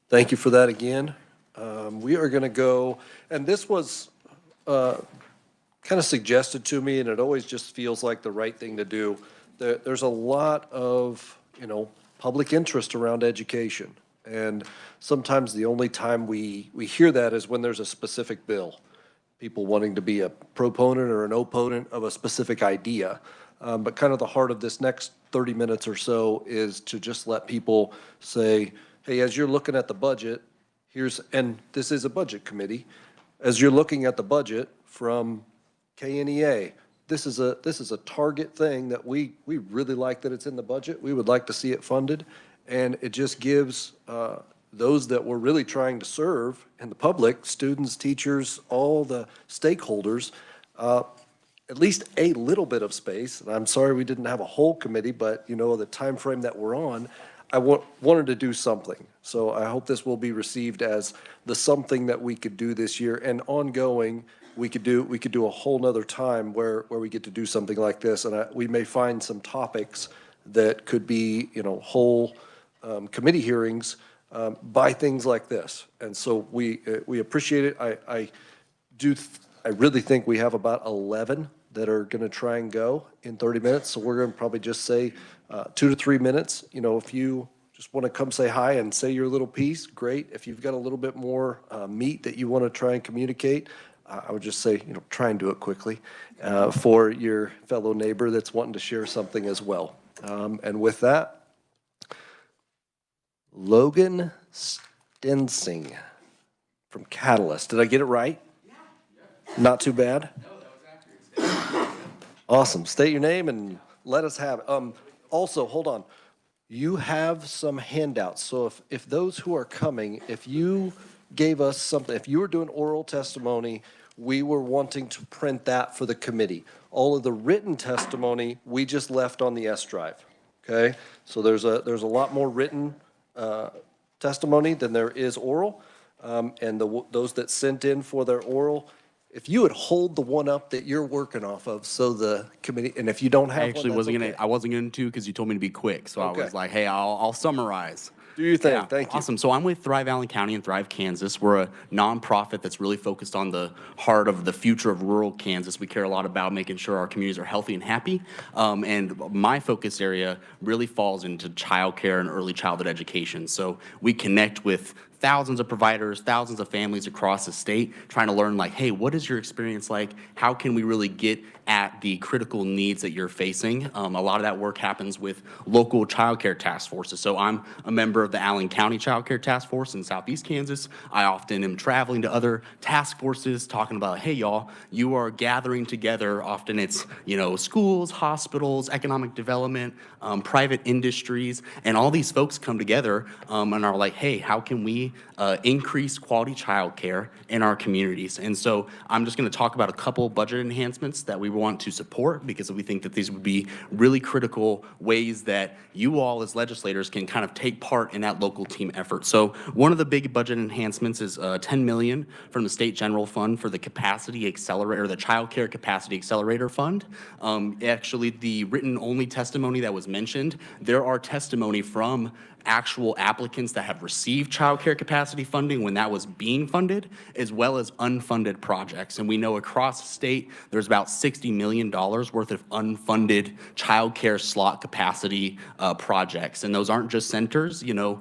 thank you for that again. We are going to go, and this was kind of suggested to me, and it always just feels like the right thing to do. There's a lot of, public interest around education. And sometimes the only time we hear that is when there's a specific bill, people wanting to be a proponent or an opponent of a specific idea. But kind of the heart of this next 30 minutes or so is to just let people say, hey, as you're looking at the budget, and this is a budget committee, as you're looking at the budget from KNEA, this is a target thing that we really like that it's in the budget. We would like to see it funded. And it just gives those that we're really trying to serve in the public, students, teachers, all the stakeholders, at least a little bit of space. And I'm sorry we didn't have a whole committee, but the time frame that we're on, I wanted to do something. So I hope this will be received as the something that we could do this year, and ongoing. We could do a whole nother time where we get to do something like this, and we may find some topics that could be whole committee hearings by things like this. And so we appreciate it. I really think we have about 11 that are going to try and go in 30 minutes. So we're going to probably just say 2 to 3 minutes. If you just want to come say hi and say your little piece, great. If you've got a little bit more meat that you want to try and communicate, I would just say, try and do it quickly for your fellow neighbor that's wanting to share something as well. And with that, Logan Stensing from Catalyst. Did I get it right? Yeah. Not too bad? No, that was accurate. Awesome. State your name and let us have it. Also, hold on. You have some handouts. So if those who are coming, if you gave us something, if you were doing oral testimony, we were wanting to print that for the committee. All of the written testimony, we just left on the S drive, okay? So there's a lot more written testimony than there is oral. And those that sent in for their oral, if you would hold the one up that you're working off of, so the committee, and if you don't have I actually one, I wasn't going to because you told me to be quick. So Okay. I was like, hey, I'll summarize. Do your thing. Yeah, Thank you. awesome. So I'm with Thrive Allen County and Thrive Kansas. We're a nonprofit that's really focused on the heart of the future of rural Kansas. We care a lot about making sure our communities are healthy and happy. And my focus area really falls into childcare and early childhood education. So we connect with thousands of providers, thousands of families across the state, trying to learn like, hey, what is your experience like? How can we really get at the critical needs that you're facing? A lot of that work happens with local childcare task forces. So I'm a member of the Allen County Childcare Task Force in Southeast Kansas. I often am traveling to other task forces talking about, hey, y'all, you are gathering together. Often it's, schools, hospitals, economic development, private industries, and all these folks come together and are like, hey, how can we really increase quality childcare in our communities. And so I'm just going to talk about a couple budget enhancements that we want to support because we think that these would be really critical ways that you all as legislators can kind of take part in that local team effort. So one of the big budget enhancements is $10 million from the state general fund for the capacity accelerator, the child care capacity accelerator fund. Actually, the written only testimony that was mentioned, there are testimony from actual applicants that have received child care capacity funding when that was being funded, as well as unfunded projects. And we know across the state, there's about $60 million worth of unfunded child care slot capacity projects. And those aren't just centers, you know,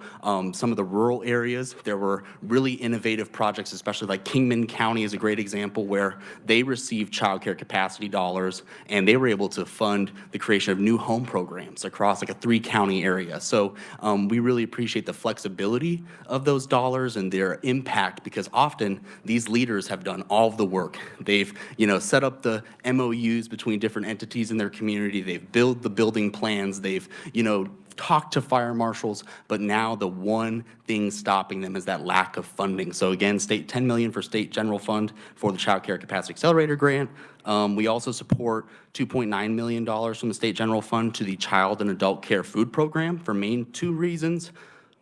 some of the rural areas, there were really innovative projects, especially like Kingman County is a great example where they received child care capacity dollars and they were able to fund the creation of new home programs across like a 3-county area. So we really appreciate the flexibility of those dollars and their impact because often these leaders have done all of the work. They've, you know, set up the MOUs between different entities in their community. They've built the building plans. They've, you know, talked to fire marshals, but now the one thing stopping them is that lack of funding. So again, $10 million for state general fund for the Child Care Capacity Accelerator grant. We also support $2.9 million from the state general fund to the Child and Adult Care Food Program for main 2 reasons.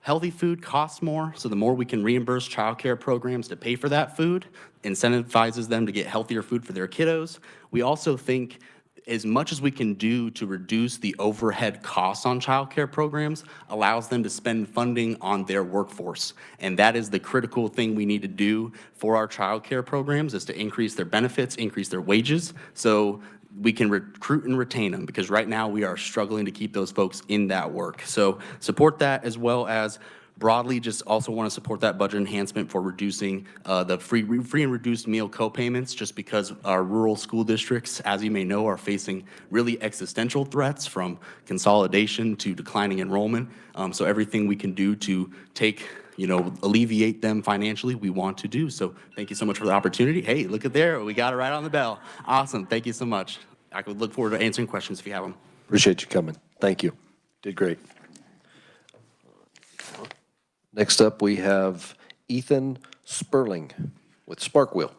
Healthy food costs more, so the more we can reimburse child care programs to pay for that food, incentivizes them to get healthier food for their kiddos. We also think as much as we can do to reduce the overhead costs on child care programs allows them to spend funding on their workforce. And that is the critical thing we need to do for our child care programs is to increase their benefits, increase their wages, so we can recruit and retain them because right now we are struggling to keep those folks in that work. So support that as well as broadly just also want to support that budget enhancement for reducing the free and reduced meal co-payments just because our rural school districts, as you may know, are facing really existential threats from consolidation to declining enrollment. So everything we can do to take, you know, alleviate them financially, we want to do. So thank you so much for the opportunity. Hey, look at there, we got it right on the bell. Awesome, thank you so much. I could look forward to answering questions if you have them. Appreciate you coming. Thank you. Did great. Next up, we have Ethan Sperling with Sparkwheel.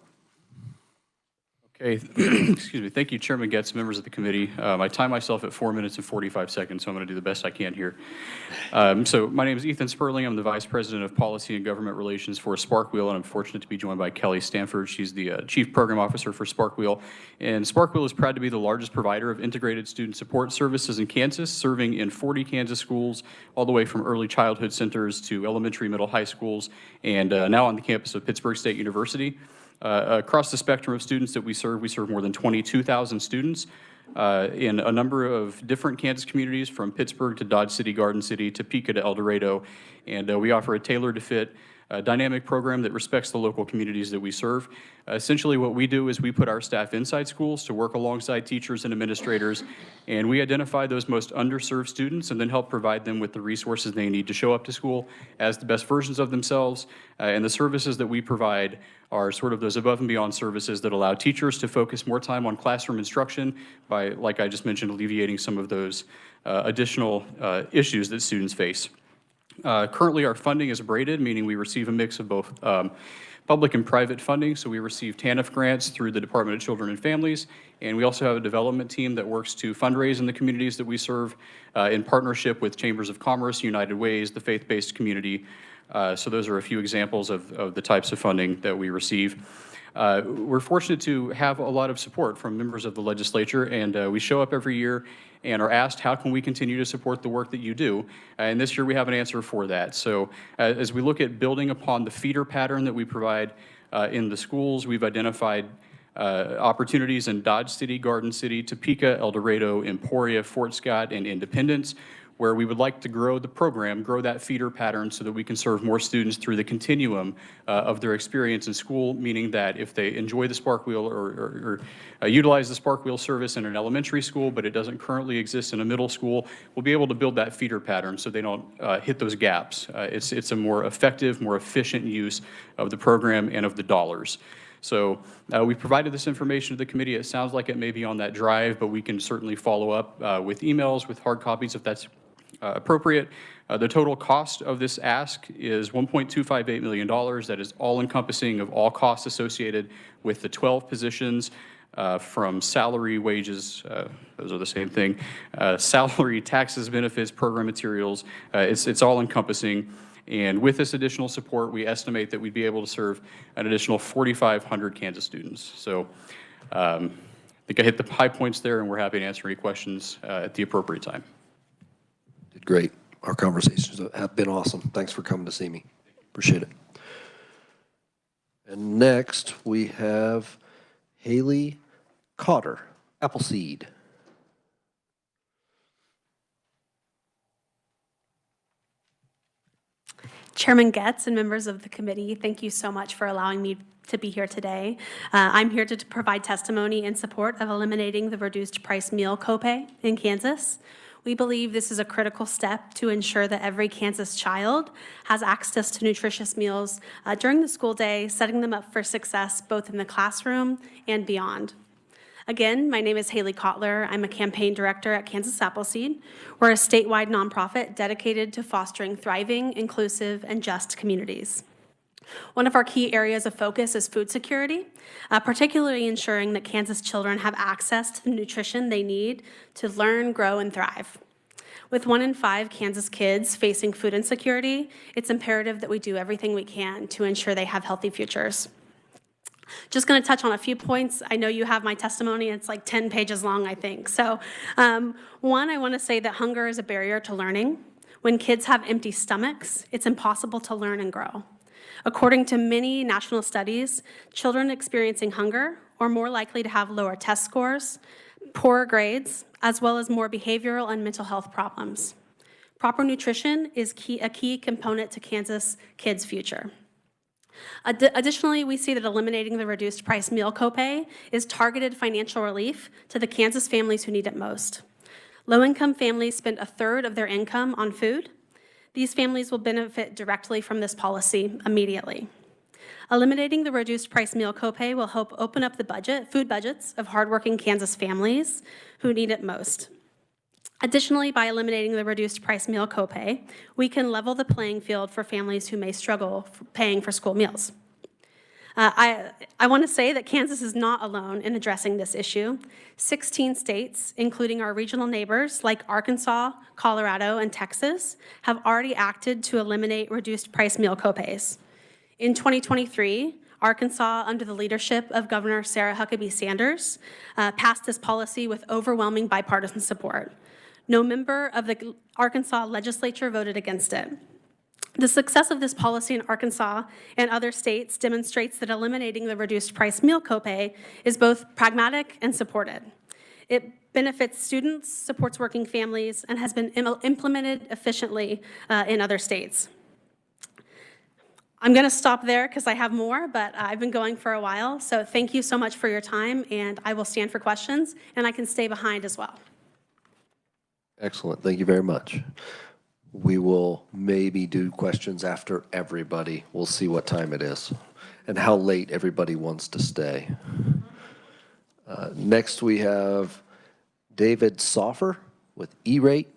Okay, excuse me. Thank you, Chairman Getz, members of the committee. I time myself at 4 minutes and 45 seconds, so I'm going to do the best I can here. So my name is Ethan Sperling. I'm the Vice President of Policy and Government Relations for Sparkwheel, and I'm fortunate to be joined by Kelly Stanford. She's the Chief Program Officer for Sparkwheel. And Sparkwheel is proud to be the largest provider of integrated student support services in Kansas, serving in 40 Kansas schools, all the way from early childhood centers to elementary, middle, high schools, and now on the campus of Pittsburgh State University. Across the spectrum of students that we serve more than 22,000 students in a number of different Kansas communities from Pittsburgh to Dodge City, Garden City, Topeka to El Dorado. And we offer a tailored-to-fit dynamic program that respects the local communities that we serve. Essentially what we do is we put our staff inside schools to work alongside teachers and administrators, and we identify those most underserved students and then help provide them with the resources they need to show up to school as the best versions of themselves. And the services that we provide are sort of those above and beyond services that allow teachers to focus more time on classroom instruction by, like I just mentioned, alleviating some of those additional issues that students face. Currently, our funding is braided, meaning we receive a mix of both public and private funding. So we receive TANF grants through the Department of Children and Families, and we also have a development team that works to fundraise in the communities that we serve in partnership with Chambers of Commerce, United Ways, the faith-based community. So those are a few examples of the types of funding that we receive. We're fortunate to have a lot of support from members of the legislature, and we show up every year and are asked, how can we continue to support the work that you do? And this year we have an answer for that. So as we look at building upon the feeder pattern that we provide in the schools, we've identified opportunities in Dodge City, Garden City, Topeka, El Dorado, Emporia, Fort Scott, and Independence, where we would like to grow the program, grow that feeder pattern so that we can serve more students through the continuum of their experience in school, meaning that if they enjoy the Sparkwheel or utilize the Sparkwheel service in an elementary school, but it doesn't currently exist in a middle school, we'll be able to build that feeder pattern so they don't hit those gaps. It's a more effective, more efficient use of the program and of the dollars. So we provided this information to the committee. It sounds like it may be on that drive, but we can certainly follow up with emails, with hard copies if that's appropriate. The total cost of this ask is $1.258 million. That is all encompassing of all costs associated with the 12 positions, from salary, wages, those are the same thing, salary, taxes, benefits, program materials. It's all encompassing. And with this additional support, we estimate that we'd be able to serve an additional 4,500 Kansas students. So I think I hit the high points there, and we're happy to answer any questions at the appropriate time. Did great. Our conversations have been awesome. Thanks for coming to see me. Appreciate it. And next, we have Haley Cotter, Appleseed. Chairman Getz and members of the committee, thank you so much for allowing me to be here today. I'm here to provide testimony in support of eliminating the reduced price meal copay in Kansas. We believe this is a critical step to ensure that every Kansas child has access to nutritious meals during the school day, setting them up for success both in the classroom and beyond. Again, my name is Haley Kotler. I'm a campaign director at Kansas Appleseed. We're a statewide nonprofit dedicated to fostering thriving, inclusive, and just communities. One of our key areas of focus is food security, particularly ensuring that Kansas children have access to the nutrition they need to learn, grow, and thrive. With 1 in 5 Kansas kids facing food insecurity, it's imperative that we do everything we can to ensure they have healthy futures. Just going to touch on a few points. I know you have my testimony. It's like 10 pages long, I think. So one, I want to say that hunger is a barrier to learning. When kids have empty stomachs, it's impossible to learn and grow. According to many national studies, children experiencing hunger are more likely to have lower test scores, poorer grades, as well as more behavioral and mental health problems. Proper nutrition is a key component to Kansas kids' future. Additionally, we see that eliminating the reduced price meal copay is targeted financial relief to the Kansas families who need it most. Low-income families spend 1/3 of their income on food. These families will benefit directly from this policy immediately. Eliminating the reduced price meal copay will help open up the food budgets of hardworking Kansas families who need it most. Additionally, by eliminating the reduced price meal copay, we can level the playing field for families who may struggle paying for school meals. I want to say that Kansas is not alone in addressing this issue. 16 states, including our regional neighbors like Arkansas, Colorado, and Texas, have already acted to eliminate reduced price meal copays. In 2023, Arkansas, under the leadership of Governor Sarah Huckabee Sanders, passed this policy with overwhelming bipartisan support. No member of the Arkansas legislature voted against it. The success of this policy in Arkansas and other states demonstrates that eliminating the reduced price meal copay is both pragmatic and supported. It benefits students, supports working families, and has been implemented efficiently in other states. I'm going to stop there because I have more, but I've been going for a while. So thank you so much for your time, and I will stand for questions, and I can stay behind as well. Excellent. Thank you very much. We will maybe do questions after everybody. We'll see what time it is and how late everybody wants to stay. Next, we have David Soffer with E-Rate.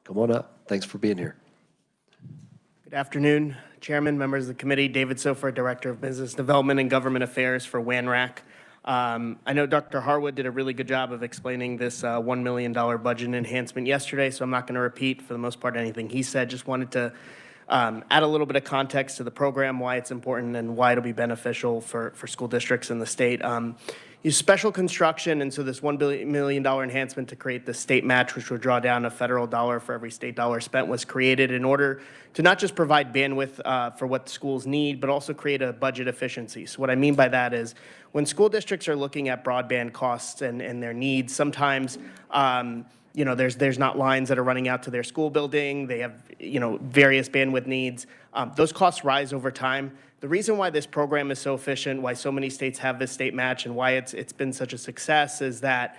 Come on up. Thanks for being here. Good afternoon, Chairman, members of the committee. David Soffer, Director of Business Development and Government Affairs for WANRAC. I know Dr. Harwood did a really good job of explaining this $1 million budget enhancement yesterday, so I'm not going to repeat, for the most part, anything he said. Just wanted to add a little bit of context to the program, why it's important, and why it'll be beneficial for school districts in the state. Use special construction, and so this $1 million enhancement to create the state match, which would draw down a federal dollar for every state dollar spent, was created in order to not just provide bandwidth for what schools need, but also create a budget efficiency. So what I mean by that is when school districts are looking at broadband costs and their needs, sometimes there's not lines that are running out to their school building. They have various bandwidth needs. Those costs rise over time. The reason why this program is so efficient, why so many states have this state match, and why it's been such a success is that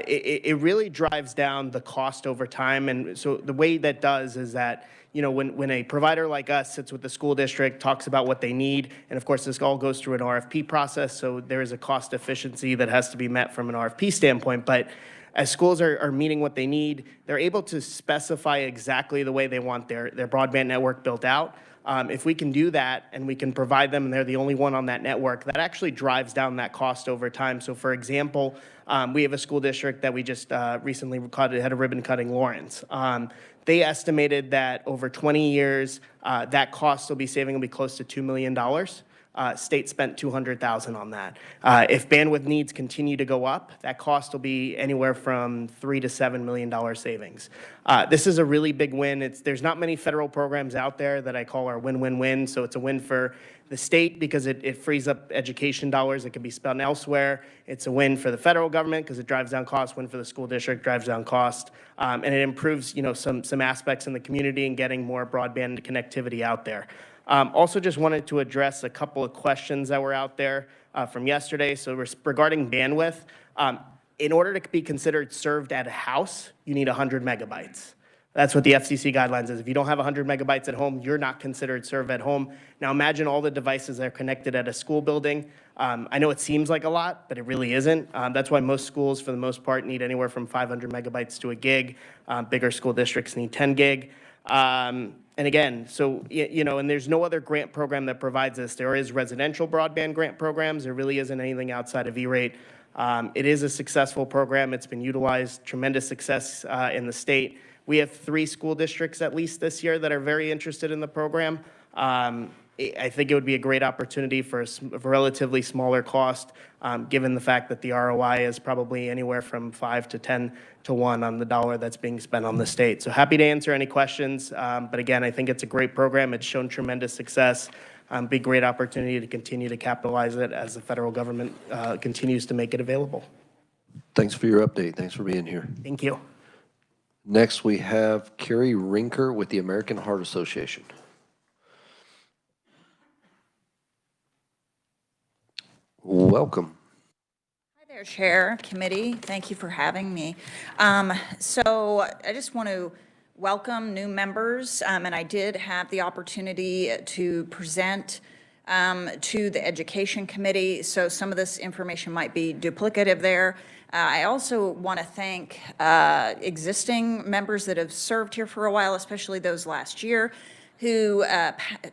it really drives down the cost over time. And so the way that does is that when a provider like us sits with the school district, talks about what they need, and of course this all goes through an RFP process, so there is a cost efficiency that has to be met from an RFP standpoint. But as schools are meeting what they need, they're able to specify exactly the way they want their broadband network built out. If we can do that and we can provide them and they're the only one on that network, that actually drives down that cost over time. So for example, we have a school district that we just recently had a ribbon cutting, Lawrence. They estimated that over 20 years, that cost will be close to $2 million. State spent $200,000 on that. If bandwidth needs continue to go up, that cost will be anywhere from $3 to $7 million savings. This is a really big win. There's not many federal programs out there that I call our win-win-win. So it's a win for the state because it frees up education dollars that can be spent elsewhere. It's a win for the federal government because it drives down costs. Win for the school district, drives down cost, and it improves some aspects in the community and getting more broadband connectivity out there. Also just wanted to address a couple of questions that were out there from yesterday. So regarding bandwidth, in order to be considered served at a house, you need 100 megabytes. That's what the FCC guidelines is. If you don't have 100 megabytes at home, you're not considered served at home. Now imagine all the devices that are connected at a school building. I know it seems like a lot, but it really isn't. That's why most schools, for the most part, need anywhere from 500 megabytes to a gig. Bigger school districts need 10 gig. And again, so, and there's no other grant program that provides this. There is residential broadband grant programs. There really isn't anything outside of E-rate. It is a successful program. It's been utilized, tremendous success in the state. We have 3 school districts at least this year that are very interested in the program. I think it would be a great opportunity for a relatively smaller cost, given the fact that the ROI is probably anywhere from 5 to 10 to 1 on the dollar that's being spent on the state. So happy to answer any questions. But again, I think it's a great program. It's shown tremendous success. Big, great opportunity to continue to capitalize it as the federal government continues to make it available. Thanks for your update. Thanks for being here. Thank you. Next, we have Carrie Rinker with the American Heart Association. Welcome. Hi there, Chair, Committee. Thank you for having me. So I just want to welcome new members, and I did have the opportunity to present to the Education Committee, so some of this information might be duplicative there. I also want to thank existing members that have served here for a while, especially those last year, who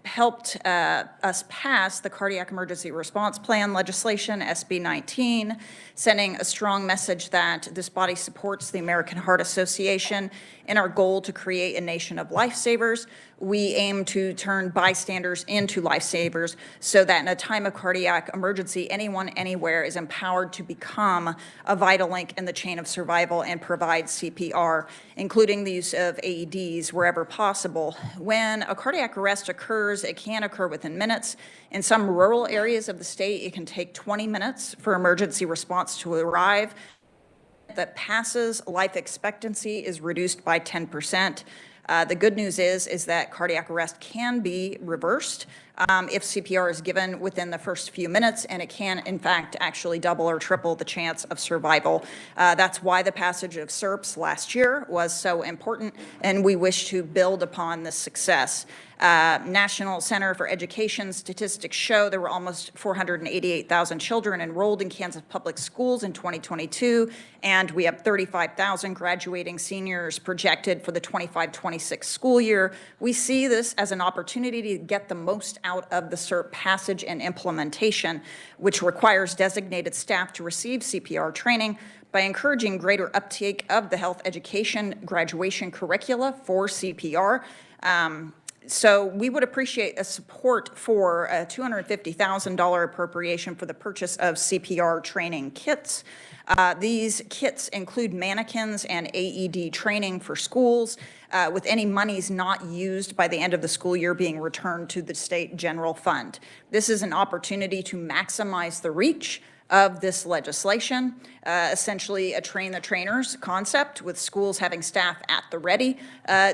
helped us pass the Cardiac Emergency Response Plan legislation, SB 19, sending a strong message that this body supports the American Heart Association in our goal to create a nation of lifesavers. We aim to turn bystanders into lifesavers so that in a time of cardiac emergency, anyone, anywhere is empowered to become a vital link in the chain of survival and provide CPR, including the use of AEDs wherever possible. When a cardiac arrest occurs, it can occur within minutes. In some rural areas of the state, it can take 20 minutes for emergency response to arrive. That passes life expectancy is reduced by 10%. The good news is that cardiac arrest can be reversed if CPR is given within the first few minutes, and it can, in fact, actually double or triple the chance of survival. That's why the passage of SERPs last year was so important, and we wish to build upon this success. National Center for Education statistics show there were almost 488,000 children enrolled in Kansas public schools in 2022, and we have 35,000 graduating seniors projected for the 25-26 school year. We see this as an opportunity to get the most out of the SERP passage and implementation, which requires designated staff to receive CPR training by encouraging greater uptake of the health education graduation curricula for CPR. So we would appreciate a support for a $250,000 appropriation for the purchase of CPR training kits. These kits include mannequins and AED training for schools, with any monies not used by the end of the school year being returned to the state general fund. This is an opportunity to maximize the reach of this legislation, essentially a train the trainers concept, with schools having staff at the ready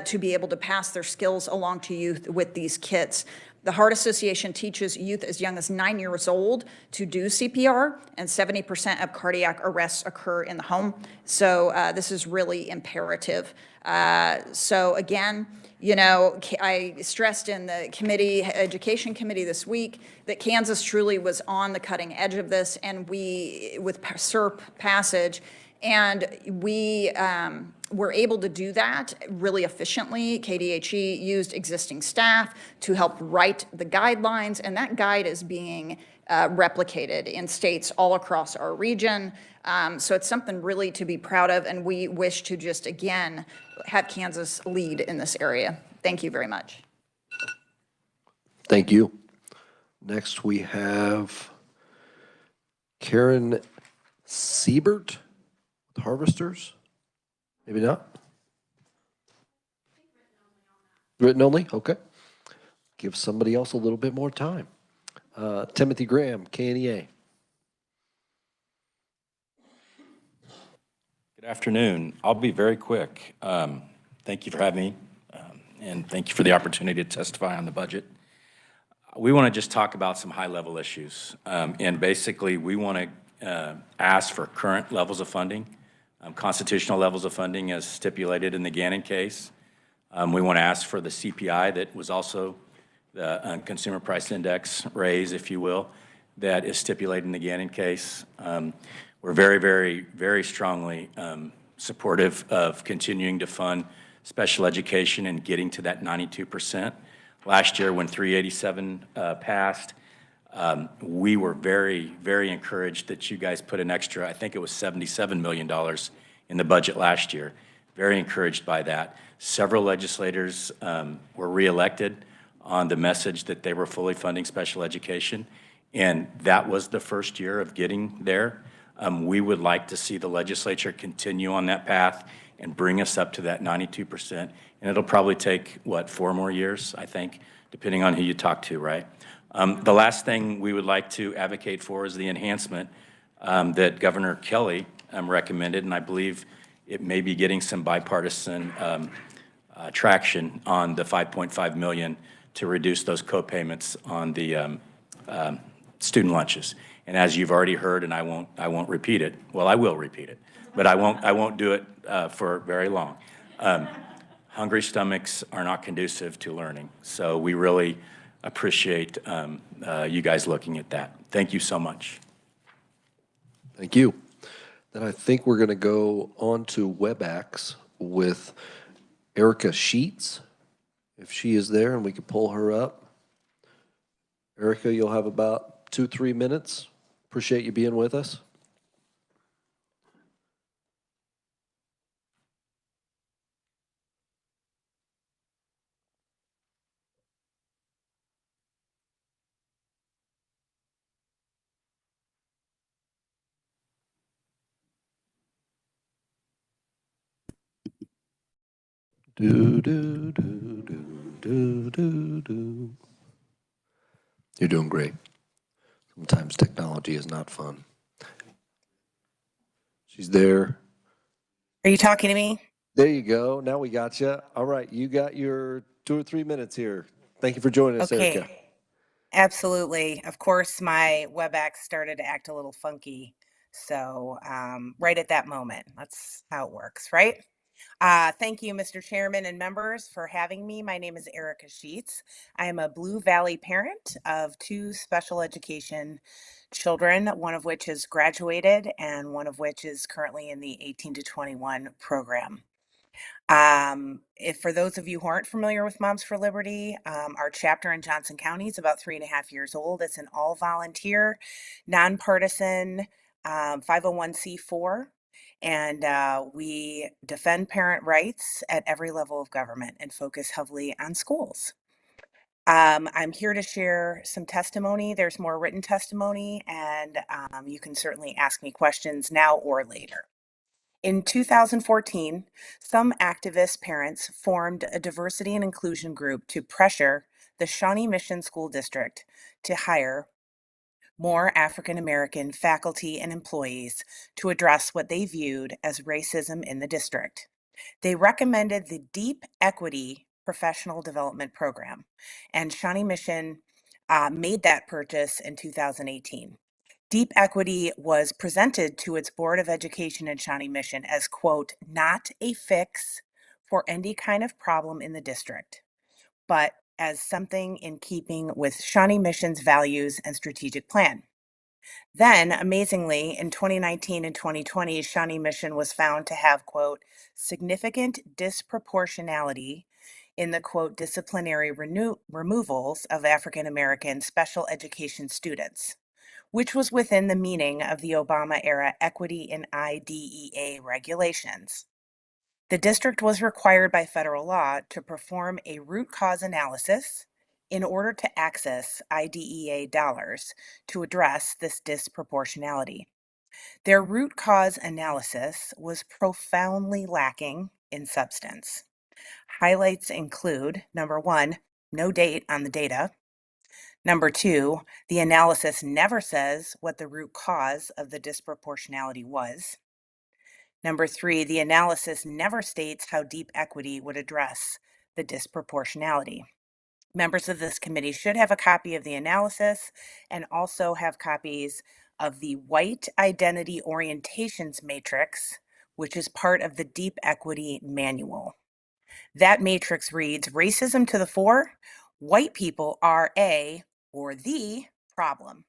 to be able to pass their skills along to youth with these kits. The Heart Association teaches youth as young as 9 years old to do CPR, and 70% of cardiac arrests occur in the home. So this is really imperative. So again, you know, I stressed in the Education Committee this week that Kansas truly was on the cutting edge of this, and we, with SERP passage And we were able to do that really efficiently. KDHE used existing staff to help write the guidelines, and that guide is being replicated in states all across our region. So it's something really to be proud of, and we wish to just, again, have Kansas lead in this area. Thank you very much. Thank you. Next, we have Karen Siebert with Harvesters. Maybe not? Written only? Okay. Give somebody else a little bit more time. Timothy Graham, KNEA. Good afternoon. I'll be very quick. Thank you for having me, and thank you for the opportunity to testify on the budget. We want to just talk about some high-level issues, and basically we want to ask for current levels of funding, constitutional levels of funding as stipulated in the Gannon case. We want to ask for the CPI that was also the Consumer Price Index raise, if you will, that is stipulated in the Gannon case. We're very, very, very strongly supportive of continuing to fund special education and getting to that 92%. Last year, when 387 passed, we were very, very encouraged that you guys put an extra, I think it was $77 million in the budget last year. Very encouraged by that. Several legislators were reelected on the message that they were fully funding special education, and that was the first year of getting there. We would like to see the legislature continue on that path and bring us up to that 92%. And it'll probably take, what, 4 more years, I think, depending on who you talk to, right? The last thing we would like to advocate for is the enhancement that Governor Kelly recommended, and I believe it may be getting some bipartisan traction on the $5.5 million to reduce those co-payments on the student lunches. And as you've already heard, and I won't repeat it. Well, I will repeat it, but I won't do it for very long. Hungry stomachs are not conducive to learning, so we really appreciate you guys looking at that. Thank you so much. Thank you. Then I think we're going to go on to WebEx with Erica Sheets, if she is there, and we can pull her up. Erica, you'll have about 2-3 minutes. Appreciate you being with us. Do, do, do, do, do, do, do. You're doing great. Sometimes technology is not fun. She's there. Are you talking to me? There you go. Now we got you. All right, you got your 2 or 3 minutes here. Thank you for joining us, Okay. Erica. Absolutely. Of course, my WebEx started to act a little funky. So right at that moment, that's how it works, right? Thank you, Mr. Chairman and members, for having me. My name is Erica Sheets. I am a Blue Valley parent of 2 special education children, one of which has graduated and one of which is currently in the 18 to 21 program. If for those of you who aren't familiar with Moms for Liberty, our chapter in Johnson County is about 3.5 years old. It's an all volunteer, nonpartisan 501c4. And we defend parent rights at every level of government and focus heavily on schools. I'm here to share some testimony. There's more written testimony, and you can certainly ask me questions now or later. In 2014, some activist parents formed a diversity and inclusion group to pressure the Shawnee Mission School District to hire more African American faculty and employees to address what they viewed as racism in the district. They recommended the Deep Equity Professional Development Program, and Shawnee Mission made that purchase in 2018. Deep Equity was presented to its Board of Education in Shawnee Mission as, quote, not a fix for any kind of problem in the district, but as something in keeping with Shawnee Mission's values and strategic plan. Then, amazingly, in 2019 and 2020, Shawnee Mission was found to have, quote, significant disproportionality in the, quote, disciplinary removals of African American special education students, which was within the meaning of the Obama-era equity and IDEA regulations. The district was required by federal law to perform a root cause analysis in order to access IDEA dollars to address this disproportionality. Their root cause analysis was profoundly lacking in substance. Highlights include, number one, no date on the data. Number two, the analysis never says what the root cause of the disproportionality was. Number three, the analysis never states how deep equity would address the disproportionality. Members of this committee should have a copy of the analysis and also have copies of the White Identity Orientations Matrix, which is part of the Deep Equity Manual. That matrix reads, racism to the fore, white people are a or the problem.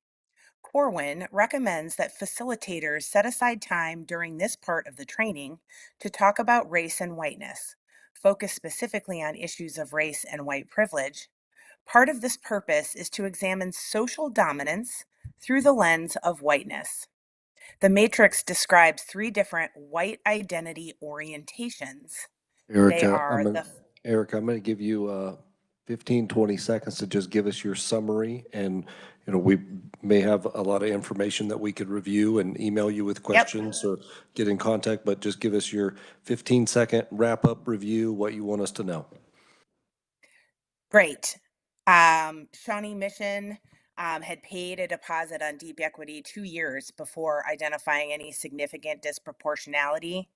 Corwin recommends that facilitators set aside time during this part of the training to talk about race and whiteness, focus specifically on issues of race and white privilege. Part of this purpose is to examine social dominance through the lens of whiteness. The matrix describes 3 different white identity orientations. They are Erica, I'm going to give you 15, 20 seconds to just give us your summary, and we may have a lot of information that we could review and email you with questions or get in contact, but just give us your 15-second wrap-up review, what you want us to know. Great. Shawnee Mission had paid a deposit on Deep Equity 2 years before identifying any significant disproportionality,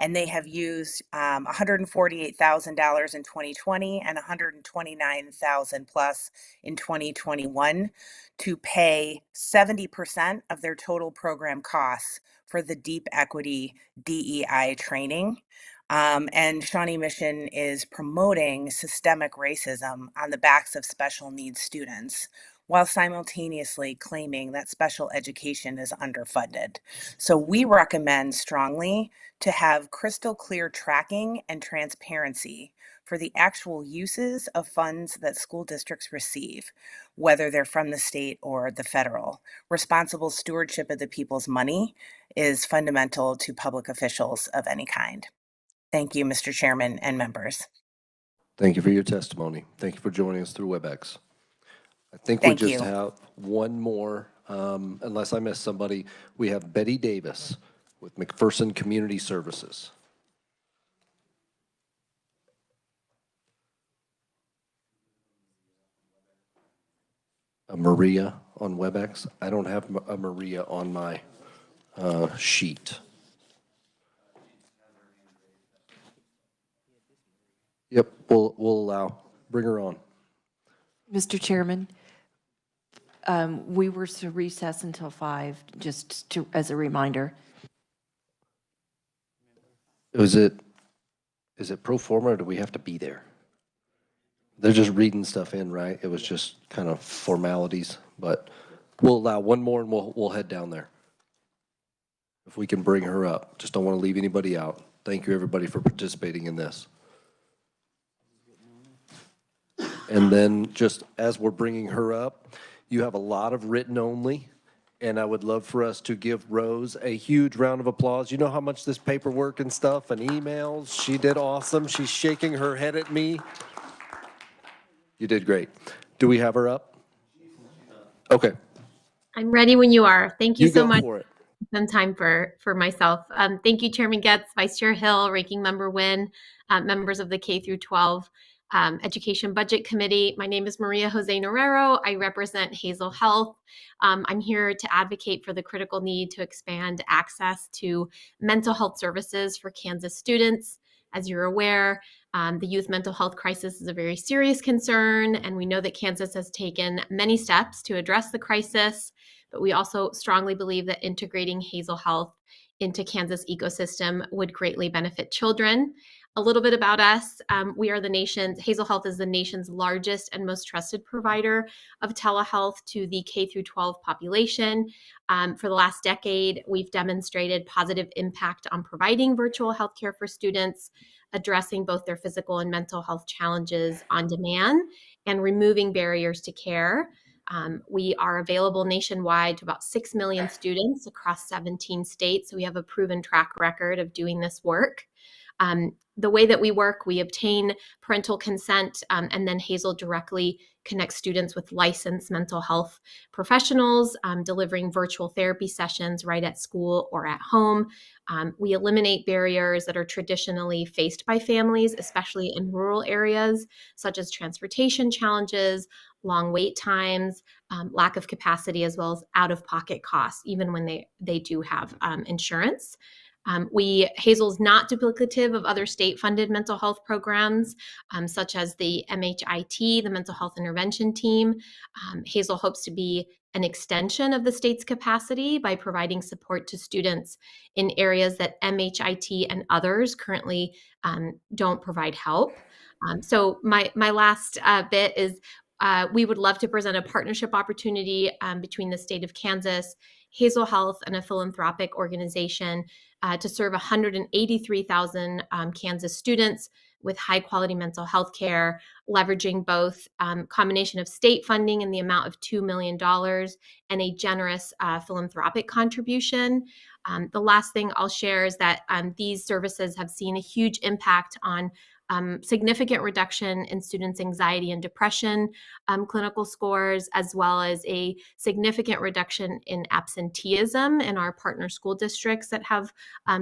and they have used $148,000 in 2020 and $129,000 plus in 2021 to pay 70% of their total program costs for the Deep Equity DEI training. And Shawnee Mission is promoting systemic racism on the backs of special needs students, while simultaneously claiming that special education is underfunded. So we recommend strongly to have crystal clear tracking and transparency for the actual uses of funds that school districts receive, whether they're from the state or the federal. Responsible stewardship of the people's money is fundamental to public officials of any kind. Thank you, Mr. Chairman and members. Thank you for your testimony. Thank you for joining us through WebEx. I think we just have one more, unless I missed somebody. We have Betty Davis with McPherson Community Services. A Maria on WebEx? I don't have a Maria on my sheet. Yep, we'll allow. Bring her on. Mr. Chairman, we were to recess until 5, just as a reminder. Is it pro forma, or do we have to be there? They're just reading stuff in, right? It was just kind of formalities, but we'll allow one more and we'll head down there. If we can bring her up. Just don't want to leave anybody out. Thank you, everybody, for participating in this. And then just as we're bringing her up, you have a lot of written only, and I would love for us to give Rose a huge round of applause. You know how much this paperwork and stuff and emails, she did awesome. She's shaking her head at me. You did great. Do we have her up? Okay. I'm ready when you are. Thank you so much. For it. Some time for myself. Thank you, Chairman Getz, Vice Chair Hill, Ranking Member Wynn, members of the K-12 Education Budget Committee. My name is Maria Jose Norrero. I represent Hazel Health. I'm here to advocate for the critical need to expand access to mental health services for Kansas students. As you're aware, the youth mental health crisis is a very serious concern, and we know that Kansas has taken many steps to address the crisis, but we also strongly believe that integrating Hazel Health into Kansas ecosystem would greatly benefit children. A little bit about us. We are Hazel Health is the nation's largest and most trusted provider of telehealth to the K-12 population. For the last decade, we've demonstrated positive impact on providing virtual healthcare for students, addressing both their physical and mental health challenges on demand, and removing barriers to care. We are available nationwide to about 6 million students across 17 states. So we have a proven track record of doing this work. The way that we work, we obtain parental consent, and then Hazel directly connects students with licensed mental health professionals, delivering virtual therapy sessions right at school or at home. We eliminate barriers that are traditionally faced by families, especially in rural areas, such as transportation challenges, long wait times, lack of capacity, as well as out-of-pocket costs, even when they do have insurance. Hazel's not duplicative of other state-funded mental health programs, such as the MHIT, the Mental Health Intervention Team. Hazel hopes to be an extension of the state's capacity by providing support to students in areas that MHIT and others currently don't provide help. So my last bit is we would love to present a partnership opportunity between the state of Kansas, Hazel Health, and a philanthropic organization to serve 183,000 Kansas students with high quality mental health care, leveraging both combination of state funding in the amount of $2 million and a generous philanthropic contribution. The last thing I'll share is that these services have seen a huge impact on significant reduction in students' anxiety and depression clinical scores, as well as a significant reduction in absenteeism in our partner school districts that have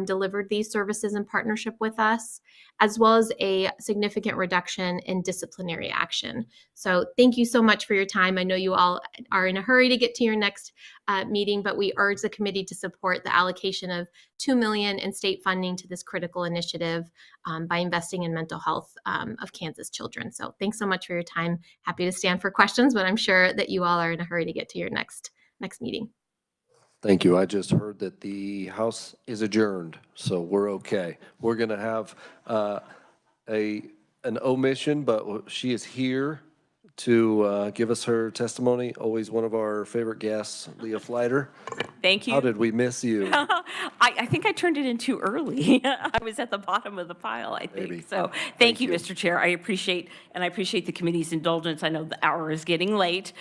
delivered these services in partnership with us, as well as a significant reduction in disciplinary action. So thank you so much for your time. I know you all are in a hurry to get to your next meeting, but we urge the committee to support the allocation of $2 million in state funding to this critical initiative by investing in mental health of Kansas children. So thanks so much for your time. Happy to stand for questions, but I'm sure that you all are in a hurry to get to your next meeting. Thank you. I just heard that the House is adjourned, so we're okay. We're going to have an omission, but she is here to give us her testimony. Always one of our favorite guests, Leah Fleiter. Thank you. How did we miss you? I think I turned it in too early. I was at the bottom of the pile, I think. Maybe. So thank you, Mr. Chair. I appreciate the committee's indulgence. I know the hour is getting late.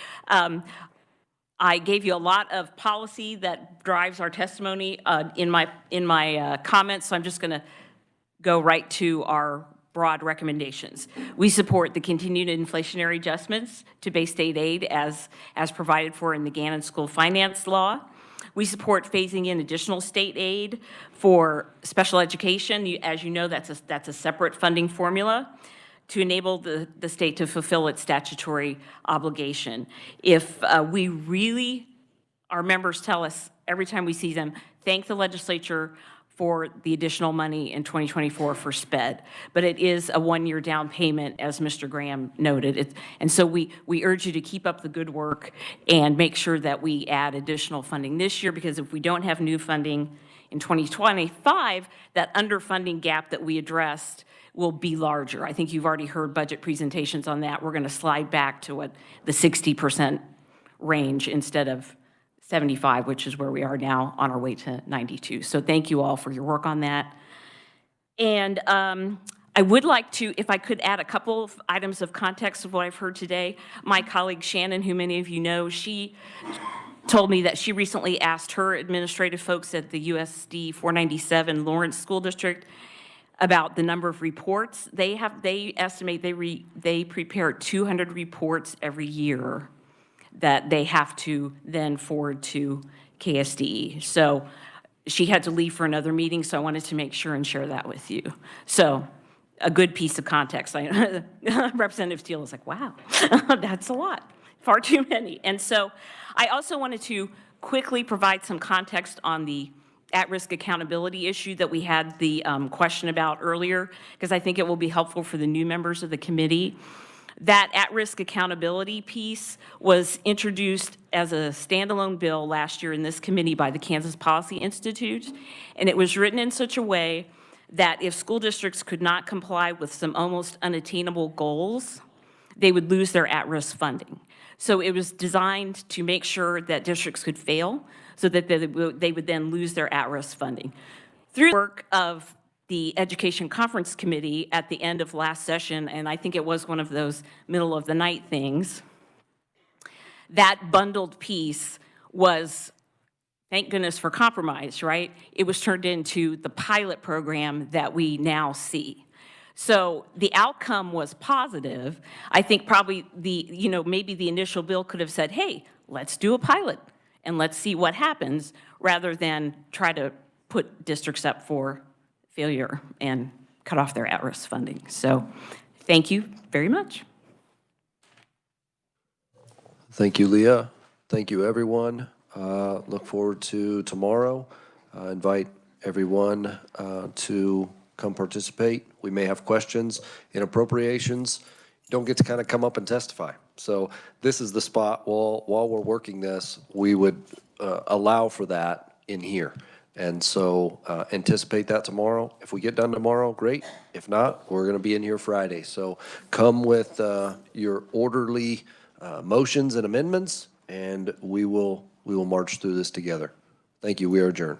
I gave you a lot of policy that drives our testimony in my comments, so I'm just going to go right to our broad recommendations. We support the continued inflationary adjustments to base state aid as provided for in the Gannon School Finance Law. We support phasing in additional state aid for special education. As you know, that's a separate funding formula to enable the state to fulfill its statutory obligation. If our members tell us every time we see them, thank the legislature for the additional money in 2024 for SPED, but it is a one-year down payment, as Mr. Graham noted. And so we urge you to keep up the good work and make sure that we add additional funding this year, because if we don't have new funding in 2025, that underfunding gap that we addressed will be larger. I think you've already heard budget presentations on that. We're going to slide back to the 60% range instead of 75, which is where we are now on our way to 92. So thank you all for your work on that. And I would like to, if I could add a couple of items of context of what I've heard today. My colleague Shannon, who many of you know, she told me that she recently asked her administrative folks at the USD 497 Lawrence School District about the number of reports. They estimate they prepare 200 reports every year that they have to then forward to KSDE. So she had to leave for another meeting, so I wanted to make sure and share that with you. So a good piece of context. Representative Steele was like, wow, that's a lot, far too many. And so I also wanted to quickly provide some context on the at-risk accountability issue that we had the question about earlier, because I think it will be helpful for the new members of the committee. That at-risk accountability piece was introduced as a standalone bill last year in this committee by the Kansas Policy Institute, and it was written in such a way that if school districts could not comply with some almost unattainable goals, they would lose their at-risk funding. So it was designed to make sure that districts could fail so that they would then lose their at-risk funding. Through the work of the Education Conference Committee at the end of last session, and I think it was one of those middle of the night things, that bundled piece was, thank goodness for compromise, right? It was turned into the pilot program that we now see. So the outcome was positive. I think probably maybe the initial bill could have said, hey, let's do a pilot and let's see what happens, rather than try to put districts up for failure and cut off their at-risk funding. So thank you very much. Thank you, Leah. Thank you, everyone. Look forward to tomorrow. Invite everyone to come participate. We may have questions in appropriations. You don't get to kind of come up and testify. So this is the spot while we're working this, we would allow for that in here. And so anticipate that tomorrow. If we get done tomorrow, great. If not, we're going to be in here Friday. So come with your orderly motions and amendments, and we will march through this together. Thank you. We are adjourned.